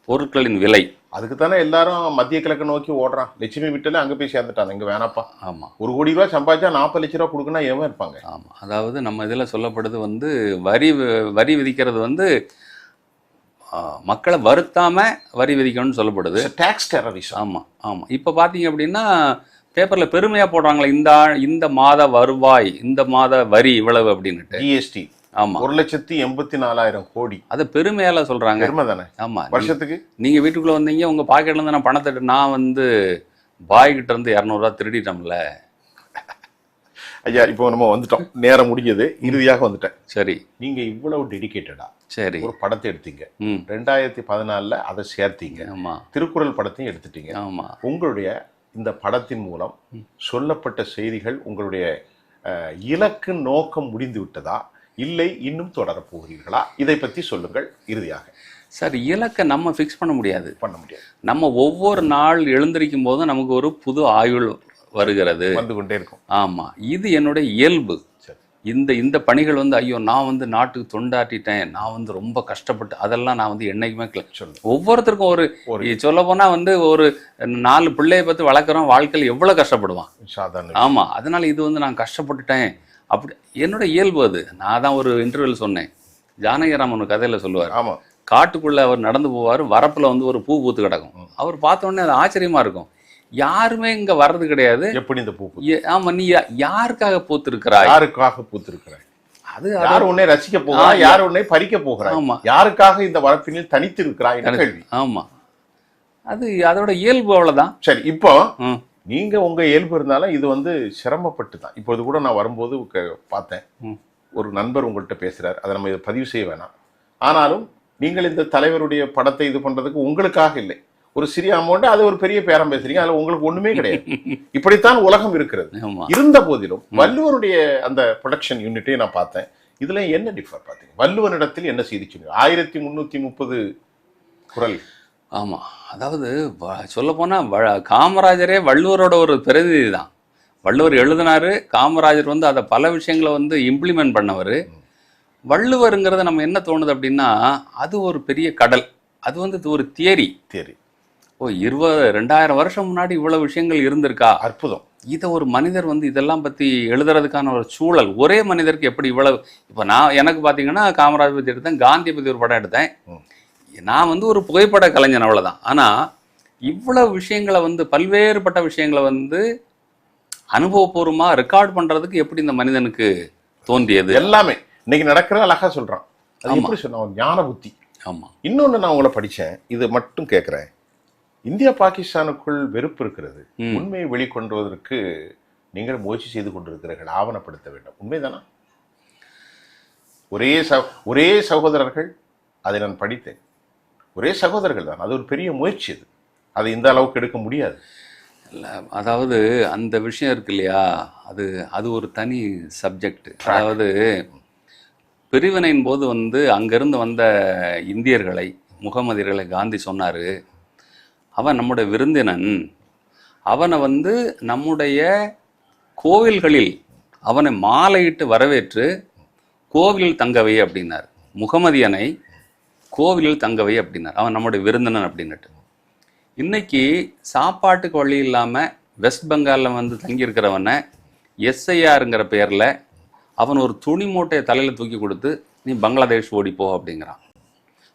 பொருட்களின் விலை, அதுக்கு தானே எல்லாரும் மத்திய கிழக்கு நோக்கி ஓடுறான். லட்சுமி வீட்டுல அங்க போய் சேர்ந்துட்டாங்க, இங்க வேணாப்பா. ஆமா. 1 கோடி ரூபாய் சம்பாதிச்சா 40 லட்சம் ரூபாய் கொடுக்கணும் எவன் இருப்பாங்க? ஆமா. அதாவது நம்ம இதுல சொல்லப்படுது வந்து வரி விதிக்கிறது வந்து மக்களை வருத்தாம வரி விதிக்கணும்னு சொல்லப்படுது. Tax terrorism. ஆமா ஆமா. இப்ப பாத்தீங்க அப்படின்னா பேப்பர்ல பெருமையா போடுறாங்களே, இந்த மாத வருவாய், இந்த மாத வரி இவ்வளவு அப்படின்னுட்டு, ஜிஎஸ்டி. ஆமா. 1,84,000 கோடி. அதை பெருமையால சொல்றாங்க. பெருமை தானே. ஆமா. வருஷத்துக்கு நீங்க வீட்டுக்குள்ள வந்தீங்க, உங்க பாக்கெட்ல இருந்து நான் பணத்தை நான் வந்து பாய் கிட்ட இருந்து 200 ரூபாய் திருடிட்டோம்ல. ஐயா இப்போ நம்ம வந்துட்டோம், நேரம் முடிஞ்சது, இறுதியாக வந்துட்டேன். சரி. நீங்க இவ்வளவு டெடிகேட்டடா சரி ஒரு படத்தை எடுத்தீங்க. 2014 அதை சேர்த்தீங்க. ஆமா. திருக்குறள் படத்தையும் எடுத்துட்டீங்க. ஆமா. உங்களுடைய இந்த படத்தின் மூலம் சொல்லப்பட்ட செய்திகள், உங்களுடைய இலக்கு நோக்கம் முடிந்து விட்டதா, இல்லை இன்னும் தொடரப் போகிறீர்களா? இதை பற்றி சொல்லுங்கள் இறுதியாக. சார், இலக்கை நம்ம ஃபிக்ஸ் பண்ண முடியாது. நம்ம ஒவ்வொரு நாள் எழுந்திருக்கும் போதும் நமக்கு ஒரு புது ஆயுள் வருகிறது, வந்து கொண்டே இருக்கும். ஆமா. இது என்னுடைய இயல்பு. இந்த பணிகள் வந்து ஐயோ நான் வந்து நாட்டுக்கு தொண்டாட்டிட்டேன், நான் வந்து ரொம்ப கஷ்டப்பட்டு, அதெல்லாம் நான் வந்து என்னைக்குமே ஒவ்வொருத்தருக்கும் ஒரு சொல்ல போனா வந்து ஒரு 4 பிள்ளையை பத்தி வளர்க்குறோம், வாழ்க்கையில் எவ்வளவு கஷ்டப்படுவான். ஆமா. அதனால இது வந்து நான் கஷ்டப்பட்டுட்டேன் அப்படி என்னோட இயல்பு அது. நான் தான் ஒரு இன்டர்வியூல சொன்னேன், ஜானகிராமன் ஒரு கதையில சொல்லுவார். ஆமா. காட்டுக்குள்ள அவர் நடந்து போவார், வரப்புல வந்து ஒரு பூ பூத்து கிடக்கும். அவர் பார்த்த உடனே அது ஆச்சரியமா இருக்கும், யாருமே இங்க வர்றது கிடையாது. எப்படி இந்த பூ? ஆமா. நீ யாருக்காக பூத்திருக்கிறாய்? யாருக்காக பூத்திருக்கிறாய்? அது யார் உன்னை ரசிக்க போகிறாய், யார் உன்னை பறிக்க போகிறாய், யாருக்காக இந்த வரப்பினில் தனித்து இருக்கிறாய்? ஆமா. அது அதோட இயல்பு, அவ்வளவுதான். சரி. இப்போ நீங்க உங்க இயல்பு இருந்தாலும் இது வந்து சிரமப்பட்டு தான். இப்போது கூட நான் வரும்போது பார்த்தேன், ஒரு நண்பர் உங்கள்கிட்ட பேசுறாரு, அதை நம்ம இதை பதிவு செய்ய வேணாம். ஆனாலும் நீங்கள் இந்த தலைவருடைய படத்தை இது பண்றதுக்கு உங்களுக்காக இல்லை, ஒரு சிறிய அமௌண்ட், அது ஒரு பெரிய பேரம் பேசுறீங்க, அதுல உங்களுக்கு ஒண்ணுமே கிடையாது. இப்படித்தான் உலகம் இருக்கிறது. இருந்த போதிலும் வள்ளுவருடைய அந்த ப்ரொடக்ஷன் யூனிட்டை நான் பார்த்தேன். இதுல என்ன டிஃபர் பார்த்தீங்க? வள்ளுவனிடத்தில் என்ன செய்தி சொன்னீங்க? 1330 குறள். ஆமா. அதாவது சொல்ல போனா காமராஜரே வள்ளுவரோட ஒரு பிரதிநிதி தான். வள்ளுவர் எழுதினாரு, காமராஜர் வந்து அதை பல விஷயங்களை வந்து இம்ப்ளிமெண்ட் பண்ணவர். வள்ளுவருங்கிறத நம்ம என்ன தோணுது அப்படின்னா, அது ஒரு பெரிய கடல், அது வந்து ஒரு தியரி. ஓ 2000 வருஷம் முன்னாடி இவ்வளவு விஷயங்கள் இருந்திருக்கா? அற்புதம். இதை ஒரு மனிதர் வந்து இதெல்லாம் பற்றி எழுதுறதுக்கான ஒரு சூழல், ஒரே மனிதருக்கு எப்படி இவ்வளவு? இப்போ எனக்கு பார்த்தீங்கன்னா காமராஜ் பற்றி எடுத்தேன், காந்தி பற்றி ஒரு படம் எடுத்தேன். நான் வந்து ஒரு புகைப்பட கலைஞன், அவ்வளோதான். ஆனால் இவ்வளவு விஷயங்களை வந்து பல்வேறுபட்ட விஷயங்களை வந்து அனுபவபூர்வமாக ரெக்கார்ட் பண்ணுறதுக்கு எப்படி இந்த மனிதனுக்கு தோன்றியது? எல்லாமே இன்னைக்கு நடக்கிற அழகா சொல்றான். அது எப்படி சொன்ன ஞான புத்தி. ஆமாம். இன்னொன்று நான் உங்களை படித்தேன், இது மட்டும் கேட்குறேன். இந்தியா பாகிஸ்தானுக்குள் வெறுப்பு இருக்கிறது, உண்மையை வெளிக்கொண்டு வருவதற்கு நீங்கள் முயற்சி செய்து கொண்டிருக்கிறீர்கள், ஆவணப்படுத்த வேண்டும். உண்மைதானா? ஒரே சகோதரர்கள், அதை நான் படித்தேன். ஒரே சகோதரர்கள் தான். அது ஒரு பெரிய முயற்சி. அதை இந்த அளவுக்கு எடுக்க முடியாது. இல்லை, அதாவது அந்த விஷயம் இருக்கு இல்லையா, அது ஒரு தனி சப்ஜெக்ட். அதாவது பிரிவினையின் போது வந்து அங்கிருந்து வந்த இந்தியர்களை, முகமதியர்களை காந்தி சொன்னார், அவன் நம்முடைய விருந்தினன், அவனை வந்து நம்முடைய கோவில்களில் அவனை மாலையிட்டு வரவேற்று கோவிலில் தங்கவை அப்படின்னார். முகமதியனை கோவிலில் தங்கவை அப்படின்னார். அவன் நம்முடைய விருந்தினன் அப்படின்னுட்டு. இன்னைக்கு சாப்பாட்டுக்கு வழி இல்லாமல் வெஸ்ட் பெங்காலில் வந்து தங்கியிருக்கிறவனை எஸ்ஐஆருங்கிற பேரில் அவன் ஒரு துணி மூட்டையை தலையில் தூக்கி கொடுத்து நீ பங்களாதேஷ் ஓடிப்போ அப்படிங்கிறான்.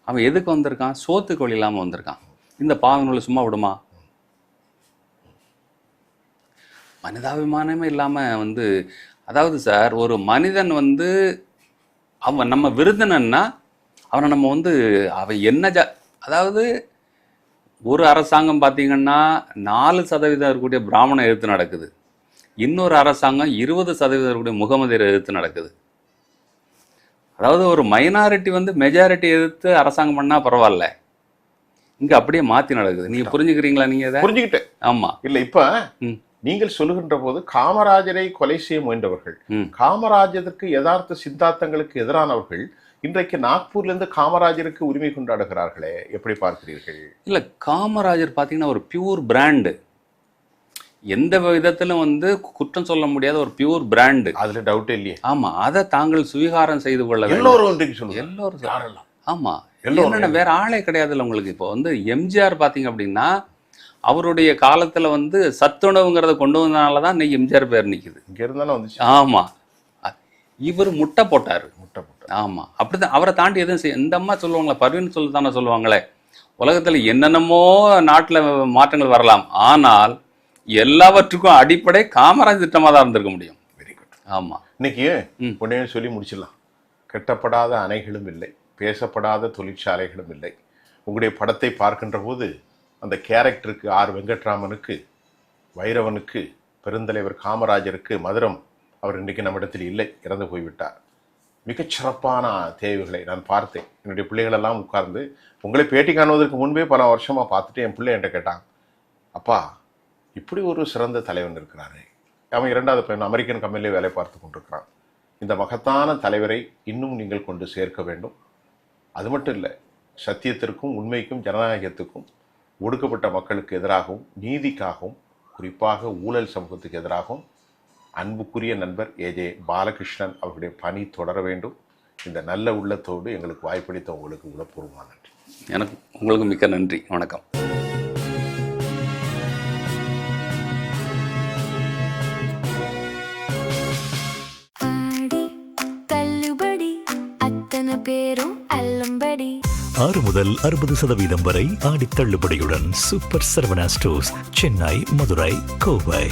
அவன் எதுக்கு வந்திருக்கான்? சோத்துக்கு வழி இல்லாமல் வந்திருக்கான். இந்த பாவங்களை சும்மா விடுமா? மனிதாபிமானமே இல்லாமல் வந்து, அதாவது சார், ஒரு மனிதன் வந்து அவன் நம்ம விருந்தினன்னா அவனை நம்ம வந்து அவன் என்ன அதாவது ஒரு அரசாங்கம் பார்த்தீங்கன்னா 4% இருக்கக்கூடிய பிராமண எதிர்த்து நடக்குது, இன்னொரு அரசாங்கம் 20% இருக்கக்கூடிய முகமதியர் எதிர்த்து நடக்குது. அதாவது ஒரு மைனாரிட்டி வந்து மெஜாரிட்டி எதிர்த்து அரசாங்கம் பண்ணா பரவாயில்ல, இங்க அப்படியே மாத்தி நடக்குது. நீங்க புரிஞ்சுக்கிறீங்களா? நீங்க இதை புரிஞ்சுக்கிட்டேன். ஆமா. இல்ல, இப்ப நீங்கள் சொல்லுகின்ற போது காமராஜரை கொலை செய்ய முயன்றவர்கள், காமராஜருக்கு யதார்த்த சித்தாந்தங்களுக்கு எதிரானவர்கள் இன்றைக்கு நாக்பூர்ல இருந்து காமராஜருக்கு உரிமை கொண்டாடுகிறார்களே, எப்படி பார்க்கிறீர்கள்? இல்ல, காமராஜர் பாத்தீங்கன்னா ஒரு பியூர் பிராண்டு, எந்த விதத்திலும் வந்து குற்றம் சொல்ல முடியாத ஒரு பியூர் பிராண்டு, அதுல டவுட்டே இல்லையே. ஆமா, அதை தாங்கள் சுவீகாரம் செய்து கொள்ள எல்லோரும் எல்லோரும். ஆமா, என்னென்ன வேற ஆளே கிடையாதுல்ல உங்களுக்கு. இப்போ வந்து எம்ஜிஆர் பாத்தீங்க அப்படின்னா அவருடைய காலத்துல வந்து சத்துணவுங்கிறத கொண்டு வந்தனாலதான் இன்னைக்கு எம்ஜிஆர் பேர் நிக்குது. இங்க இருந்தாலும் வந்துச்சு. ஆமா, இவர் முட்டை போட்டாரு. ஆமா, அப்படிதான். அவரை தாண்டி எதுவும் செய்ய. இந்த அம்மா சொல்லுவாங்களே, பர்வீன் தானே சொல்லுவாங்களே, உலகத்துல என்னென்னமோ நாட்டுல மாற்றங்கள் வரலாம், ஆனால் எல்லாவற்றுக்கும் அடிப்படை காமராஜ் திட்டமா தான் இருந்திருக்க முடியும். Very good. ஆமா. இன்னைக்கு உடனே சொல்லி முடிச்சிடலாம். கட்டப்படாத அணைகளும் இல்லை, பேசப்படாத தொழிற்சாலைகளும் இல்லை. உங்களுடைய படத்தை பார்க்கின்ற போது அந்த கேரக்டருக்கு, ஆர் வெங்கட்ராமனுக்கு, வைரவனுக்கு, பெருந்தலைவர் காமராஜருக்கு மதுரம் அவர் இன்றைக்கு நம்மிடத்தில் இல்லை, இறந்து போய்விட்டார். மிகச்சிறப்பான தேவைகளை நான் பார்த்தேன். என்னுடைய பிள்ளைகளெல்லாம் உட்கார்ந்து உங்களை பேட்டி காணுவதற்கு முன்பே பல வருஷமாக பார்த்துட்டு என் பிள்ளை என்கிட்ட கேட்டான், அப்பா இப்படி ஒரு சிறந்த தலைவன் இருக்கிறாரு, அவன் 2வது பையன் அமெரிக்கன் கம்பெனிலே வேலை பார்த்து கொண்டிருக்கிறான், இந்த மகத்தான தலைவரை இன்னும் நீங்கள் கொண்டு சேர்க்க வேண்டும். அது மட்டும் இல்லை, சத்தியத்திற்கும் உண்மைக்கும் ஜனநாயகத்துக்கும் ஒடுக்கப்பட்ட மக்களுக்கு எதிராகவும் நீதிக்காகவும் குறிப்பாக ஊழல் சமூகத்துக்கு எதிராகவும் அன்புக்குரிய நண்பர் ஏஜே பாலகிருஷ்ணன் அவருடைய பணி தொடர வேண்டும். இந்த நல்ல உள்ளத்தோடு எங்களுக்கு வாய்ப்பளித்த உங்களுக்கு உளப்பூர்வமான நன்றி. எனக்கு உங்களுக்கு மிக்க நன்றி. வணக்கம். பேரும் 6 முதல் 60% வரை ஆடி தள்ளுபடியுடன் சூப்பர் சரவணா ஸ்டோர்ஸ், சென்னை, மதுரை, கோவை.